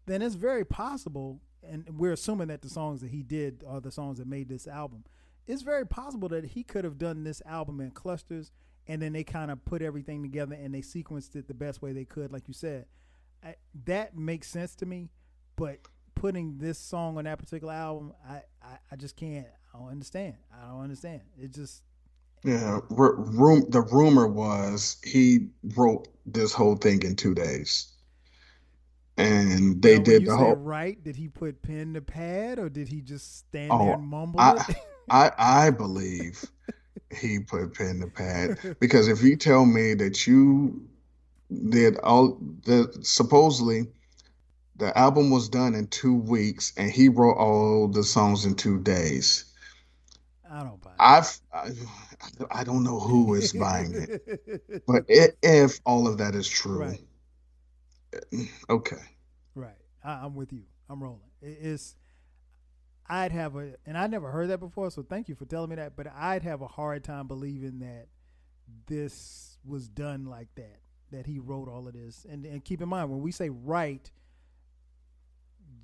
then it's very possible, and we're assuming that the songs that he did are the songs that made this album. It's very possible that he could have done this album in clusters, and then they kind of put everything together and they sequenced it the best way they could, like you said. That makes sense to me, but putting this song on that particular album, I just can't. I don't understand. It just Yeah, the rumor was he wrote this whole thing in 2 days, and they now when did you the say whole. right, did he put pen to pad or did he just stand there and Oh, mumble it? I I believe he put pen to pad because if you tell me that you did all the supposedly the album was done in 2 weeks and he wrote all the songs in 2 days, I don't buy I've I, I don't know who is buying it, it. but if all of that is true, Right, okay. right. I'm with you. I'm rolling. It's I'd have and I never heard that before, so thank you for telling me that. But I'd have a hard time believing that this was done like that. That he wrote all of this, and keep in mind when we say write,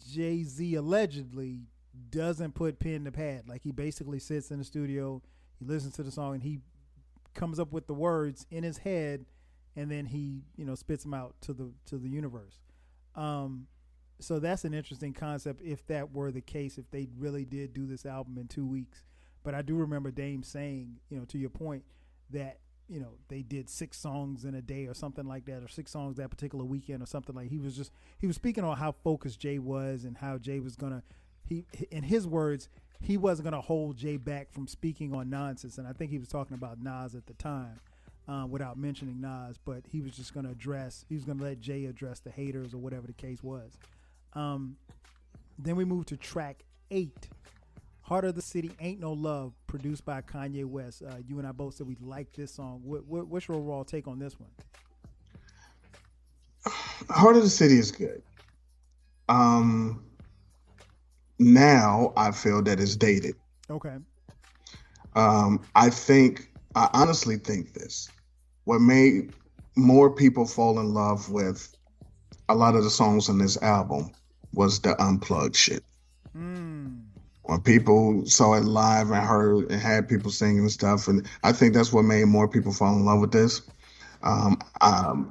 Jay Z allegedly doesn't put pen to pad. Like he basically sits in the studio, he listens to the song, and he comes up with the words in his head, and then he spits them out to the universe. So that's an interesting concept if that were the case, if they really did do this album in 2 weeks. But I do remember Dame saying, to your point, that they did 6 songs in a day or something like that, or 6 songs that particular weekend or something. Like he was speaking on how focused Jay was and how Jay was gonna, in his words, he wasn't gonna hold Jay back from speaking on nonsense. And I think he was talking about Nas at the time, without mentioning Nas, but he was just gonna let Jay address the haters or whatever the case was. Then we moved to track 8. Heart of the City, Ain't No Love, produced by Kanye West. You and I both said we like this song. What's your overall take on this one? Heart of the City is good. Now I feel that it's dated. Okay. I honestly think this. What made more people fall in love with a lot of the songs on this album was the unplugged shit. When people saw it live and heard and had people singing and stuff, and I think that's what made more people fall in love with this.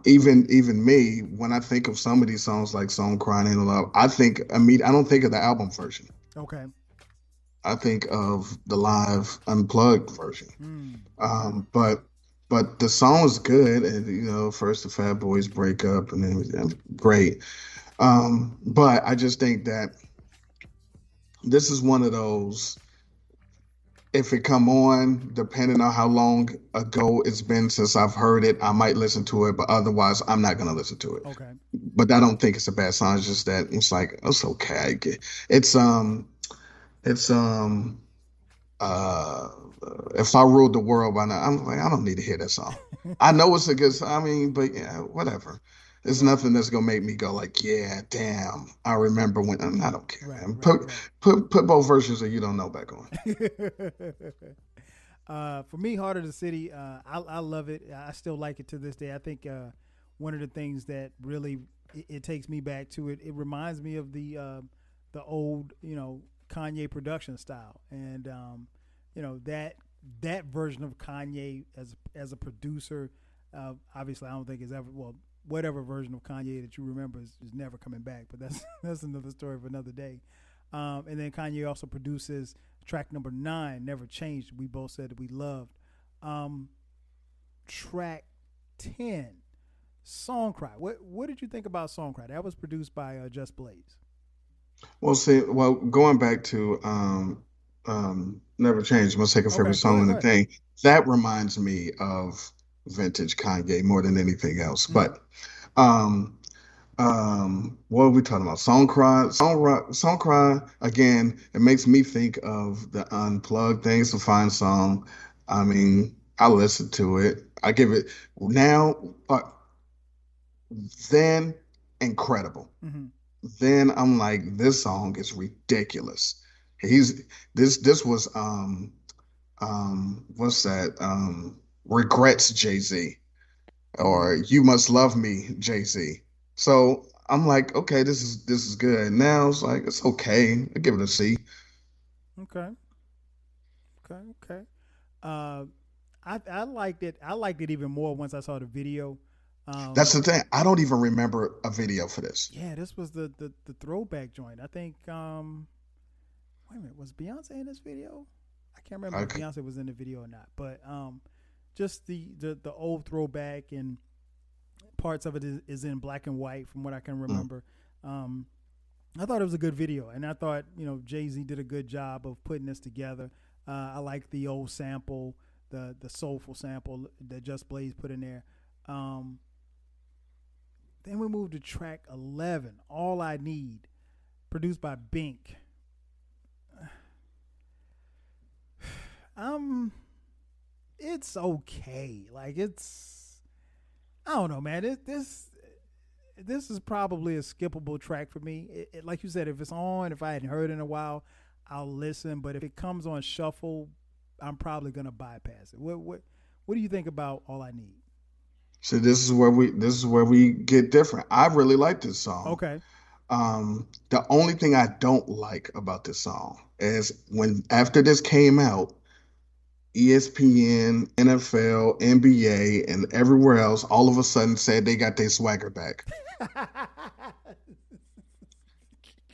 Even me, when I think of some of these songs like "Song Crying Ain't No Love," I don't think of the album version. Okay. I think of the live unplugged version. But the song is good, and first the Fat Boys break up, and then it was great. But I just think that this is one of those. If it come on, depending on how long ago it's been since I've heard it, I might listen to it. But otherwise, I'm not gonna listen to it. Okay. But I don't think it's a bad song. It's just that it's like it's okay. It's if I ruled the world by now, I'm like I don't need to hear that song. I know it's a good song. I mean, but yeah, whatever. There's nothing that's gonna make me go like, yeah, damn. I remember when. I don't care. Man. Put both versions of "You Don't Know" back on. For me, Heart of the City, I love it. I still like it to this day. I think one of the things that really it takes me back to it. It reminds me of the old Kanye production style, and that version of Kanye as a producer, obviously I don't think is ever whatever version of Kanye that you remember is never coming back. But that's another story for another day. And then Kanye also produces track number 9, Never Changed. We both said that we loved. Track 10, Song Cry. What did you think about Song Cry? That was produced by Just Blaze. Well, going back to Never Change, my second favorite song in the thing, that reminds me of vintage Kanye more than anything else. But what are we talking about? Song Cry. Again, it makes me think of the Unplugged thing. It's a fine song. I mean, I listen to it. I give it now. Then incredible. Then I'm like, this song is ridiculous. This was what's that? Regrets Jay Z or You Must Love Me Jay Z. So I'm like, okay, this is good. Now it's like it's okay. I give it a C. Okay. I liked it. I liked it even more once I saw the video. That's the thing. I don't even remember a video for this. Yeah, this was the throwback joint. I think. Wait a minute, was Beyonce in this video? I can't remember if Beyonce was in the video or not. But just the old throwback, and parts of it is in black and white from what I can remember. I thought it was a good video, and I thought Jay Z did a good job of putting this together. I like the old sample, the soulful sample that Just Blaze put in there. Then we moved to track 11, All I Need, produced by Bink. It's okay. Like I don't know, man. This is probably a skippable track for me. Like you said, if it's on, if I hadn't heard it in a while, I'll listen. But if it comes on shuffle, I'm probably gonna bypass it. What do you think about All I Need? So this is where we get different. I really like this song. Okay. The only thing I don't like about this song is when after this came out, ESPN, NFL, NBA, and everywhere else all of a sudden said they got their swagger back.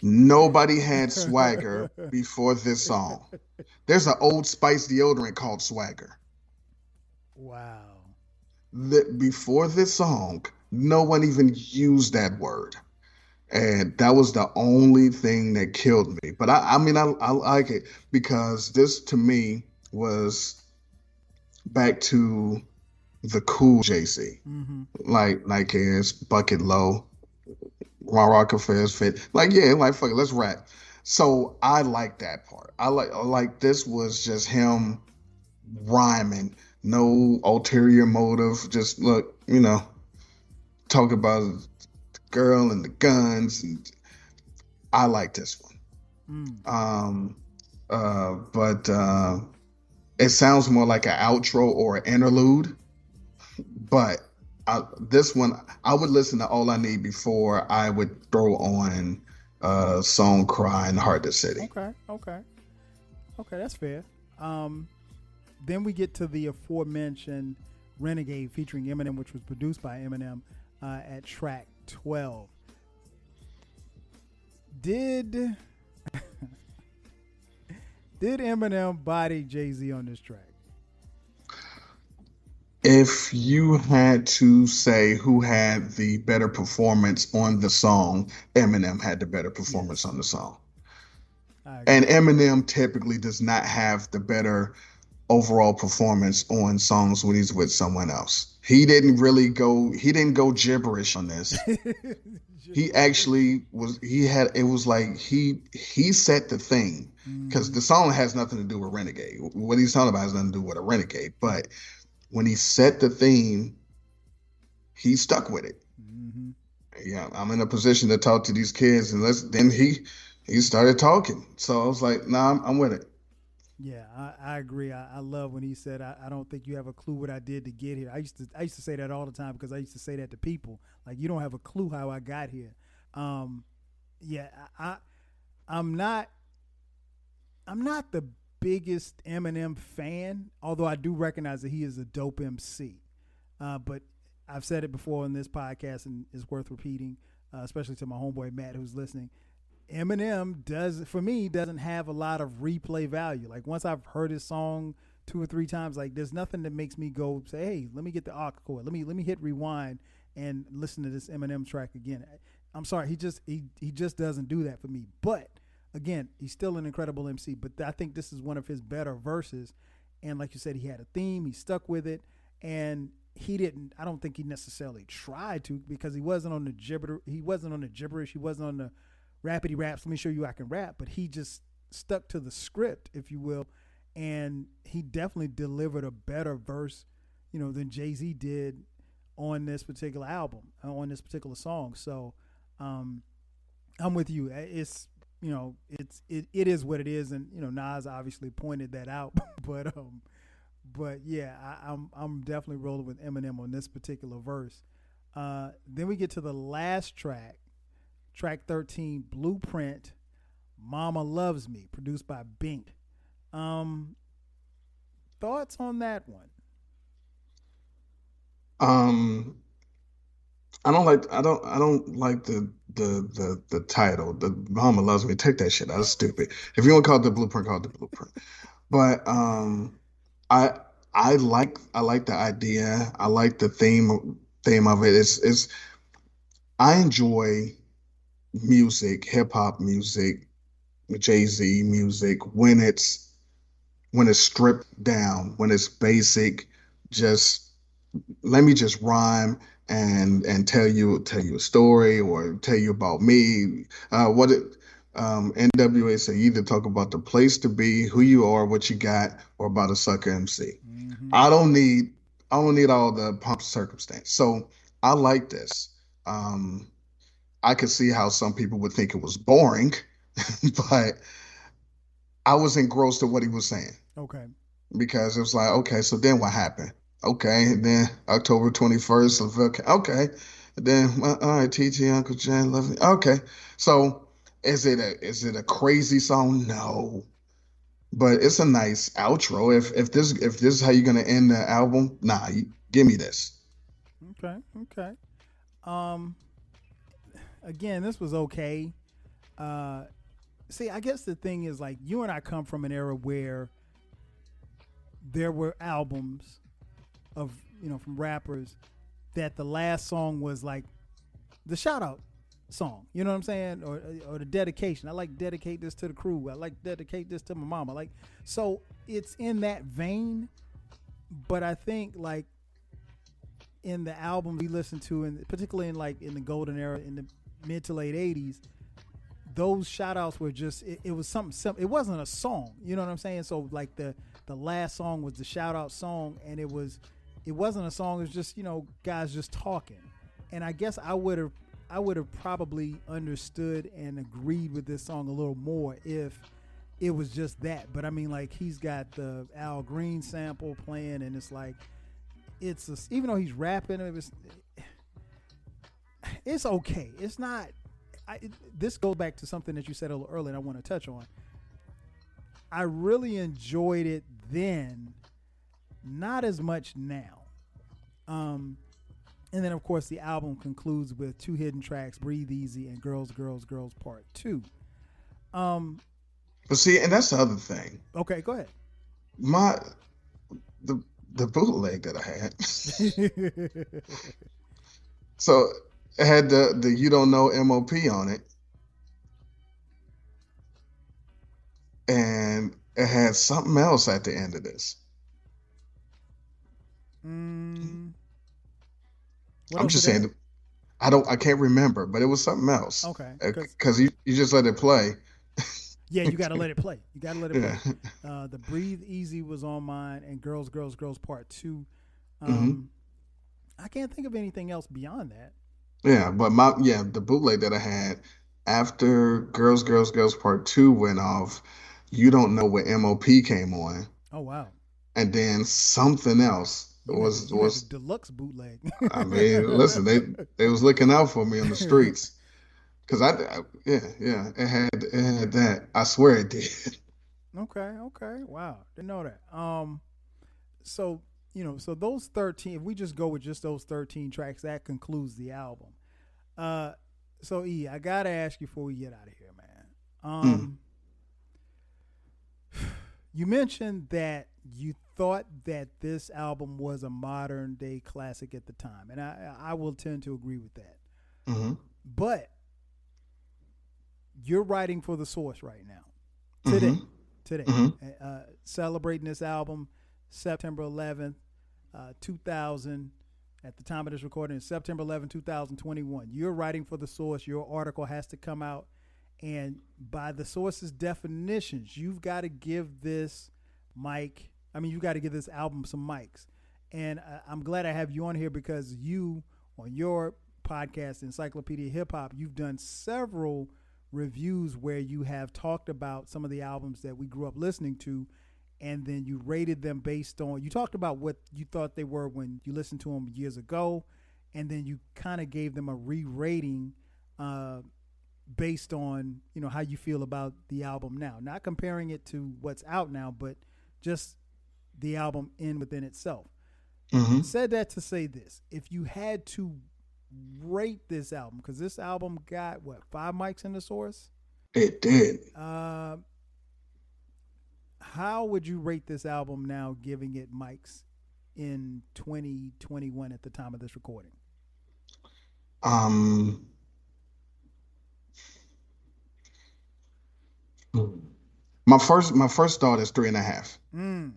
Nobody had swagger before this song. There's an Old Spice deodorant called Swagger. Wow. Before this song, no one even used that word. And that was the only thing that killed me. But I mean, I like it because this to me was back to the cool Jay Z. Like his bucket low, Rock Affairs fit. Like, yeah, like fuck it, let's rap. So I like that part. I like this was just him rhyming, no ulterior motive. Just look, talk about the girl and the guns, and I like this one. But it sounds more like an outro or an interlude. But this one, I would listen to All I Need before I would throw on Song Cry and Heart the City. Okay, that's fair. Then we get to the aforementioned Renegade featuring Eminem, which was produced by Eminem at track 12. Did Eminem body Jay Z on this track? If you had to say who had the better performance on the song, Eminem had the better performance on the song. And Eminem typically does not have the better overall performance on songs when he's with someone else. He didn't go gibberish on this. He actually it was like he set the theme, because the song has nothing to do with Renegade. What he's talking about has nothing to do with a Renegade, but when he set the theme, he stuck with it. Yeah, I'm in a position to talk to these kids, and then he started talking. So I was like, nah, I'm with it. Yeah, I agree. I love when he said, I don't think you have a clue what I did to get here. I used to say that all the time, because I used to say that to people. Like, you don't have a clue how I got here. I'm not the biggest Eminem fan, although I do recognize that he is a dope MC. But I've said it before in this podcast, and it's worth repeating, especially to my homeboy Matt who's listening. Eminem doesn't have a lot of replay value. Like once I've heard his song 2 or 3 times, like there's nothing that makes me go say, hey, let me get the aux cord. Let me hit rewind and listen to this Eminem track again. I'm sorry, he just doesn't do that for me. But again, he's still an incredible MC. But I think this is one of his better verses. And like you said, he had a theme, he stuck with it, and I don't think he necessarily tried to, because he wasn't on the gibberish, he wasn't on the rappity raps, let me show you I can rap, but he just stuck to the script, if you will, and he definitely delivered a better verse, than Jay Z did on this particular album, on this particular song. So I'm with you. It's it is what it is, and Nas obviously pointed that out, but yeah, I'm definitely rolling with Eminem on this particular verse. Then we get to the last track. Track 13, Blueprint, Mama Loves Me, produced by Bink. Thoughts on that one? I don't like the title. The Mama Loves Me. Take that shit out. That's stupid. If you want to call it the Blueprint, call it the Blueprint. But I like the idea. I like the theme of it. It's I enjoy music, hip hop music, Jay Z music when it's stripped down, when it's basic. Just let me just rhyme and tell you a story or tell you about me. NWA say, either talk about the place to be, who you are, what you got, or about a sucker MC. Mm-hmm. I don't need all the pump circumstance. So I like this. I could see how some people would think it was boring, but I was engrossed in what he was saying. Okay. Because it was like, okay, so then what happened? Okay, and then October 21st, okay. And then, well, all right, TT, Uncle Jen, love me. Okay. So is it a crazy song? No. But it's a nice outro. If this is how you're gonna end the album, give me this. Okay. Again, this was okay. See, I guess the thing is, like, you and I come from an era where there were albums of, from rappers that the last song was like the shout out song, you know what I'm saying? Or the dedication. I like dedicate this to the crew. I like dedicate this to my mama. So it's in that vein, but I think like in the albums we listened to, and particularly in the golden era in the mid to late 80s, those shout outs were just it was something simple. It wasn't a song, you know what I'm saying? So like the last song was the shout out song, and it wasn't a song, it was just, guys just talking. And I guess I would have probably understood and agreed with this song a little more if it was just that. But I mean, like, he's got the Al Green sample playing, and it's like even though he's rapping, it's okay. It's not. This goes back to something that you said a little earlier, and I want to touch on. I really enjoyed it then, not as much now. And then, of course, the album concludes with 2 hidden tracks, Breathe Easy and Girls, Girls, Girls Part 2. But see, and that's the other thing. Okay, go ahead. The bootleg that I had. So it had the You Don't Know MOP on it. And it had something else at the end of this. I'm just saying, I can't remember, but it was something else. Okay. Because you just let it play. Yeah, you got to let it play. Play. The Breathe Easy was on mine, and Girls, Girls, Girls Part 2. I can't think of anything else beyond that. Yeah, but the bootleg that I had after Girls, Girls, Girls Part 2 went off, You Don't Know What MOP came on. Oh, wow. And then something else was deluxe bootleg. I mean, listen, they was looking out for me on the streets. Because it had that. I swear it did. Okay. Wow. Didn't know that. So so those 13. If we just go with just those 13 tracks, that concludes the album. Uh, so I gotta ask you before we get out of here, man. Mm. You mentioned that you thought that this album was a modern day classic at the time, and I will tend to agree with that. Mm-hmm. But you're writing for the Source right now, today, Mm-hmm. today, Mm-hmm. celebrating this album, September 11th, 2000. At the time of this recording, it's September 11th, 2021. You're writing for the Source. Your article has to come out, and by the Source's definitions, you've got to give this you've got to give this album some mics. And I'm glad I have you on here because you, on your podcast, Encyclopedia Hip Hop, you've done several reviews where you have talked about some of the albums that we grew up listening to, and then you rated them based on, you talked about what you thought they were when you listened to them years ago, and then you kind of gave them a re-rating based on, how you feel about the album now. Not comparing it to what's out now, but just the album within itself. Mm-hmm. Said that to say this. If you had to rate this album, because this album got, 5 mics in the Source? It did. How would you rate this album now, giving it mics in 2021 at the time of this recording? My first thought is 3.5. Mm.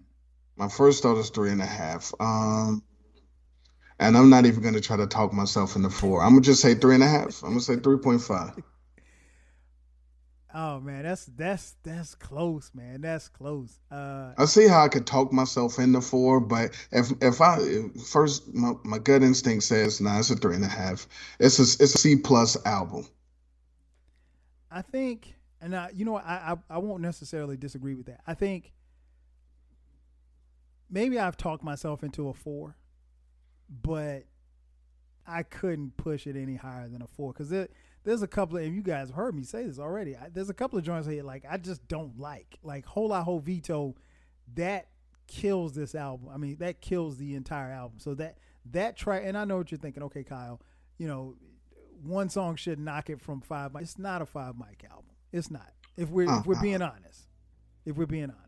My first thought is 3.5. And I'm not even gonna try to talk myself into 4. I'm gonna just say 3.5. I'm gonna say 3.5. Oh man, that's close, man. That's close. I see how I could talk myself into 4, but first my gut instinct says nah, it's a 3.5. It's a C plus album. I think, and I won't necessarily disagree with that. I think maybe I've talked myself into a 4, but I couldn't push it any higher than a 4 because there's a couple of, and you guys have heard me say this already, there's a couple of joints here like I just don't like Hola Ho Vito. That kills this album. I mean, that kills the entire album. So that track, and I know what you're thinking. Okay, Kyle, one song should knock it from 5 mic. It's not a 5 mic album. It's not. If we're being honest. If we're being honest.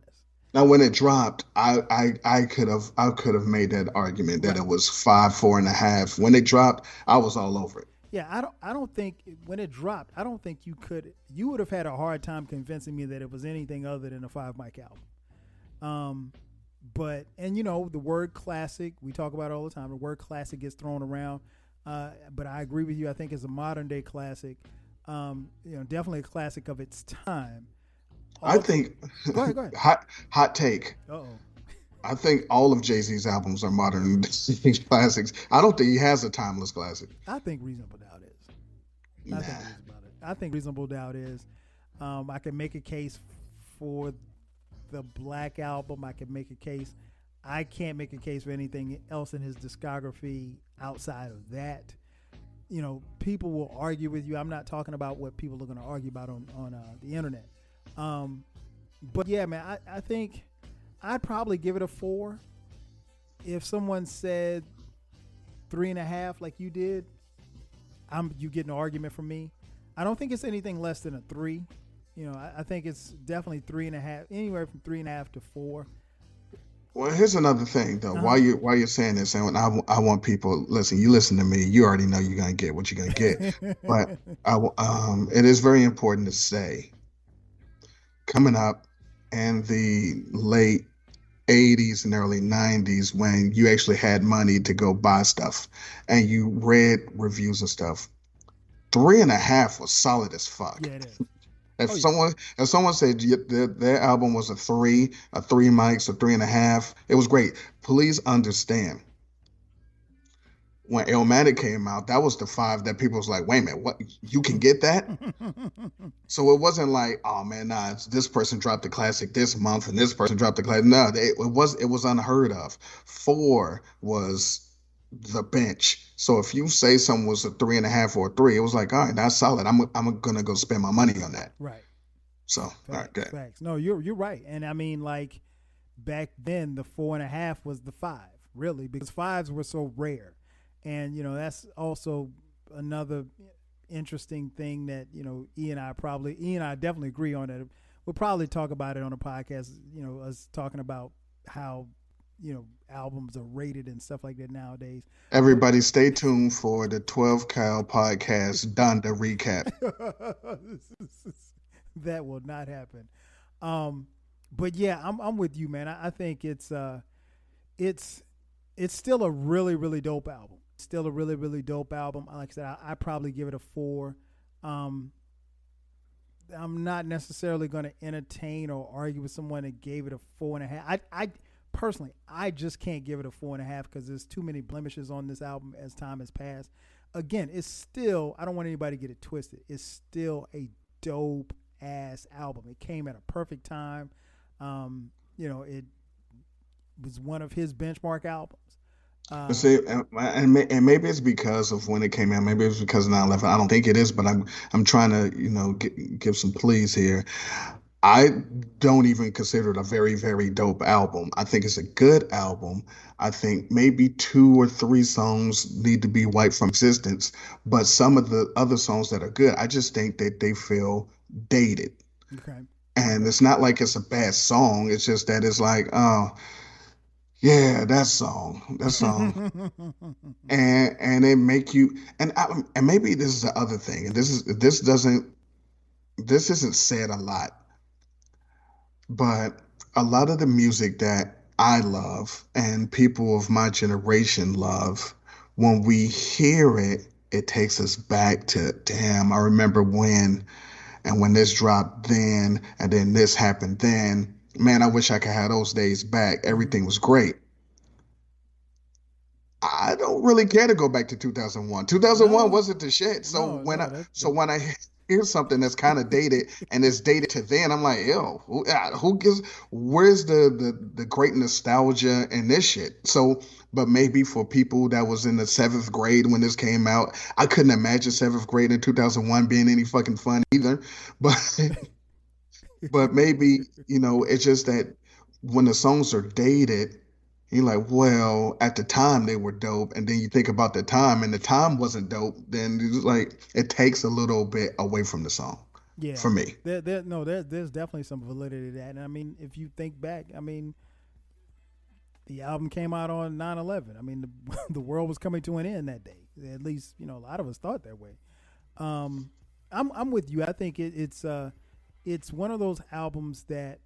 Now, when it dropped, I could have made that argument that it was 5, 4.5. When it dropped, I was all over it. Yeah, I don't think when it dropped, I don't think you would have had a hard time convincing me that it was anything other than a 5 mic album. But the word classic, we talk about it all the time. The word classic gets thrown around. But I agree with you. I think it's a modern day classic. Definitely a classic of its time. I think. Go ahead. Hot take. Uh-oh. I think all of Jay Z's albums are modern classics. I don't think he has a timeless classic. I think Reasonable Doubt is. Nah. I think Reasonable Doubt is. I can make a case for the Black Album. I can make a case. I can't make a case for anything else in his discography outside of that. People will argue with you. I'm not talking about what people are going to argue about on the internet. But yeah, man, I think I'd probably give it a 4. If someone said 3.5 like you did, you get an argument from me. I don't think it's anything less than a 3. I think it's definitely 3.5, anywhere from 3.5 to 4. Well, here's another thing though. While you're saying this, and I want people listen. You listen to me. You already know you're gonna get what you're gonna get. But it is very important to say, coming up in the late 80s and early 90s, when you actually had money to go buy stuff and you read reviews of stuff, 3.5 was solid as fuck. Yeah, it is. If someone said their album was a 3 mics, or 3.5, it was great. Please understand, when Illmatic came out, that was the 5 that people was like, wait a minute, what? You can get that? So it wasn't like, oh man, nah, this person dropped the classic this month and this person dropped the classic. No, it was unheard of. 4 was the bench. So if you say something was a 3.5 or a 3, it was like, all right, that's solid. I'm gonna go spend my money on that. Right. So, all right, good. Facts. No, you're right. And I mean, like back then, the 4.5 was the 5, really, because 5s were so rare. And that's also another interesting thing that E and I definitely agree on that. We'll probably talk about it on a podcast. Us talking about how albums are rated and stuff like that nowadays. Everybody stay tuned for the 12 Cal podcast Donda recap. That will not happen. But yeah, I'm with you, man. I think it's still a really, really dope album. Still a really, really dope album. Like I said, I probably give it a 4. I'm not necessarily going to entertain or argue with someone that gave it a 4.5. I personally, I just can't give it a 4.5 because there's too many blemishes on this album as time has passed. Again, it's still, I don't want anybody to get it twisted. It's still a dope ass album. It came at a perfect time. It was one of his benchmark albums. See, and maybe it's because of when it came out. Maybe it's because of 9/11. I don't think it is, but I'm trying to give some pleas here. I don't even consider it a very, very dope album. I think it's a good album. I think maybe 2 or 3 songs need to be wiped from existence, but some of the other songs that are good, I just think that they feel dated. Okay. And it's not like it's a bad song. It's just that it's like, oh, yeah, that song, and it make you and maybe this is the other thing, and this isn't said a lot, but a lot of the music that I love and people of my generation love, when we hear it, it takes us back to, damn, I remember when, and when this dropped then, and then this happened then. Man, I wish I could have those days back. Everything was great. I don't really care to go back to 2001. 2001 wasn't the shit. So when I hear something that's kind of dated and it's dated to then, I'm like, ew, who gives? Where's the great nostalgia in this shit? So, but maybe for people that was in the 7th grade when this came out, I couldn't imagine 7th grade in 2001 being any fucking fun either. But maybe, it's just that when the songs are dated, you're like, well, at the time they were dope. And then you think about the time and the time wasn't dope. Then it's like, it takes a little bit away from the song. Yeah. For me. There's definitely some validity to that. And I mean, if you think back, I mean, the album came out on 9/11. I mean, the world was coming to an end that day. At least, a lot of us thought that way. I'm with you. I think it's one of those albums that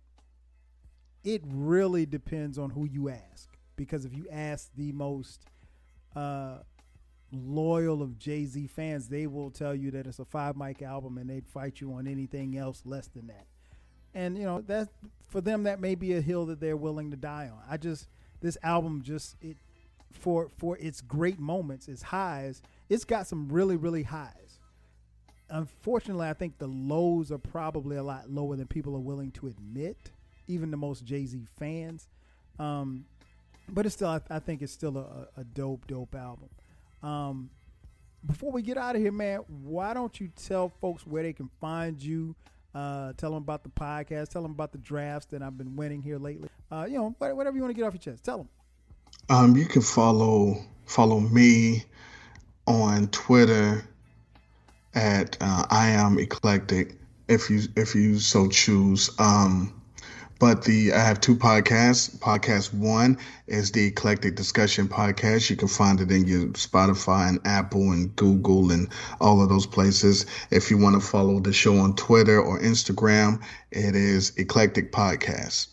it really depends on who you ask. Because if you ask the most loyal of Jay Z fans, they will tell you that it's a 5 mic album and they'd fight you on anything else less than that. And that for them, that may be a hill that they're willing to die on. This album for its great moments, its highs, it's got some really, really highs. Unfortunately, I think the lows are probably a lot lower than people are willing to admit, even the most Jay Z fans. But it's still, I think it's still a dope album. Before we get out of here, man, why don't you tell folks where they can find you? Tell them about the podcast. Tell them about the drafts that I've been winning here lately. Whatever you want to get off your chest. Tell them. You can follow me on Twitter at I am eclectik if you so choose. But I have 2 podcasts. Podcast 1 is the Eclectic Discussion Podcast. You can find it in your Spotify and Apple and Google and all of those places. If you want to follow the show on Twitter or Instagram, it is Eclectic Podcast.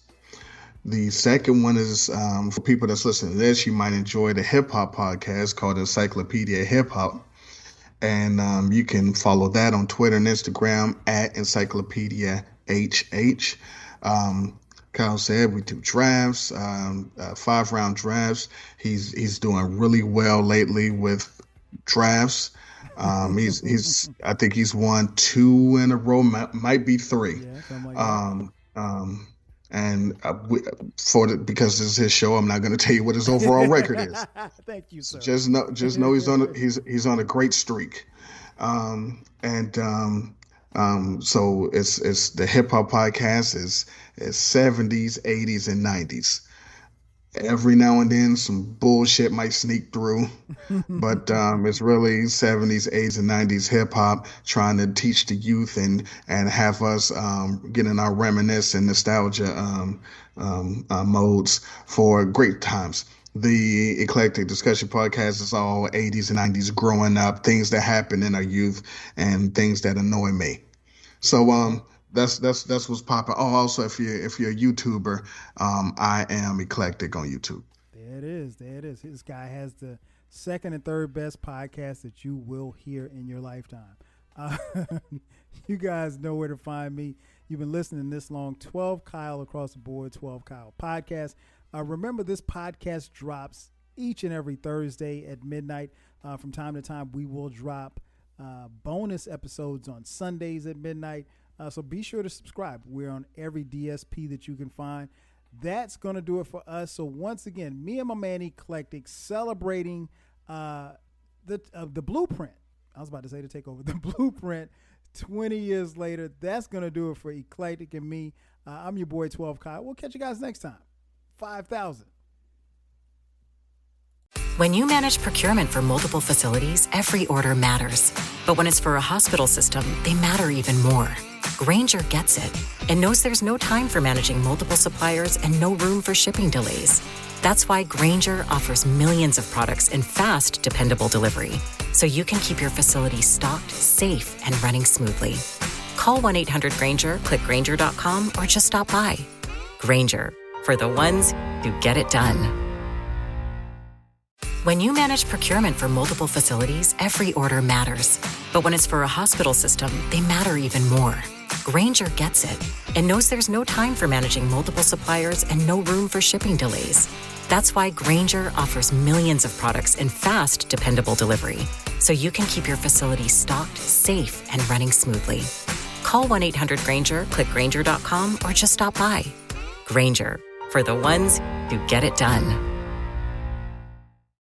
The second one is for people that's listening to this, you might enjoy the hip hop podcast called Encyclopedia Hip Hop. And you can follow that on Twitter and Instagram at Encyclopedia HH. Kyle said we do drafts, 5-round drafts. He's doing really well lately with drafts. He's I think he's won 2 in a row, might be 3. Yeah, something like that. And because this is his show, I'm not going to tell you what his overall record is. Thank you, sir. Just know he's on a great streak. So it's the hip hop podcast is 70s, 80s, and 90s. Every now and then some bullshit might sneak through, but it's really 70s, 80s, and 90s hip hop trying to teach the youth and have us get in our reminisce and nostalgia modes for great times. The Eclectic Discussion Podcast is all 80s and 90s growing up, things that happen in our youth and things that annoy me. So that's what's popping. Oh, also if you're a YouTuber, I am Eclectic on YouTube. There it is. This guy has the second and third best podcast that you will hear in your lifetime. You guys know where to find me. You've been listening this long. 12 Kyle across the board, 12 Kyle podcast. Remember, this podcast drops each and every Thursday at midnight. From time to time, we will drop bonus episodes on Sundays at midnight. So be sure to subscribe. We're on every DSP that you can find. That's going to do it for us. So once again, me and my man Eclectic celebrating the blueprint. I was about to say the takeover. The blueprint 20 years later. That's going to do it for Eclectic and me. I'm your boy 12 Kyle. We'll catch you guys next time. 5,000. When you manage procurement for multiple facilities, every order matters. But when it's for a hospital system, they matter even more. Grainger gets it and knows there's no time for managing multiple suppliers and no room for shipping delays. That's why Grainger offers millions of products in fast, dependable delivery, so you can keep your facility stocked, safe, and running smoothly. Call 1-800-GRAINGER, click Grainger.com, or just stop by. Grainger, for the ones who get it done. When you manage procurement for multiple facilities, every order matters. But when it's for a hospital system, they matter even more. Grainger gets it and knows there's no time for managing multiple suppliers and no room for shipping delays. That's why Grainger offers millions of products in fast, dependable delivery, so you can keep your facility stocked, safe, and running smoothly. Call 1-800-GRAINGER, click Grainger.com, or just stop by. Grainger, for the ones who get it done.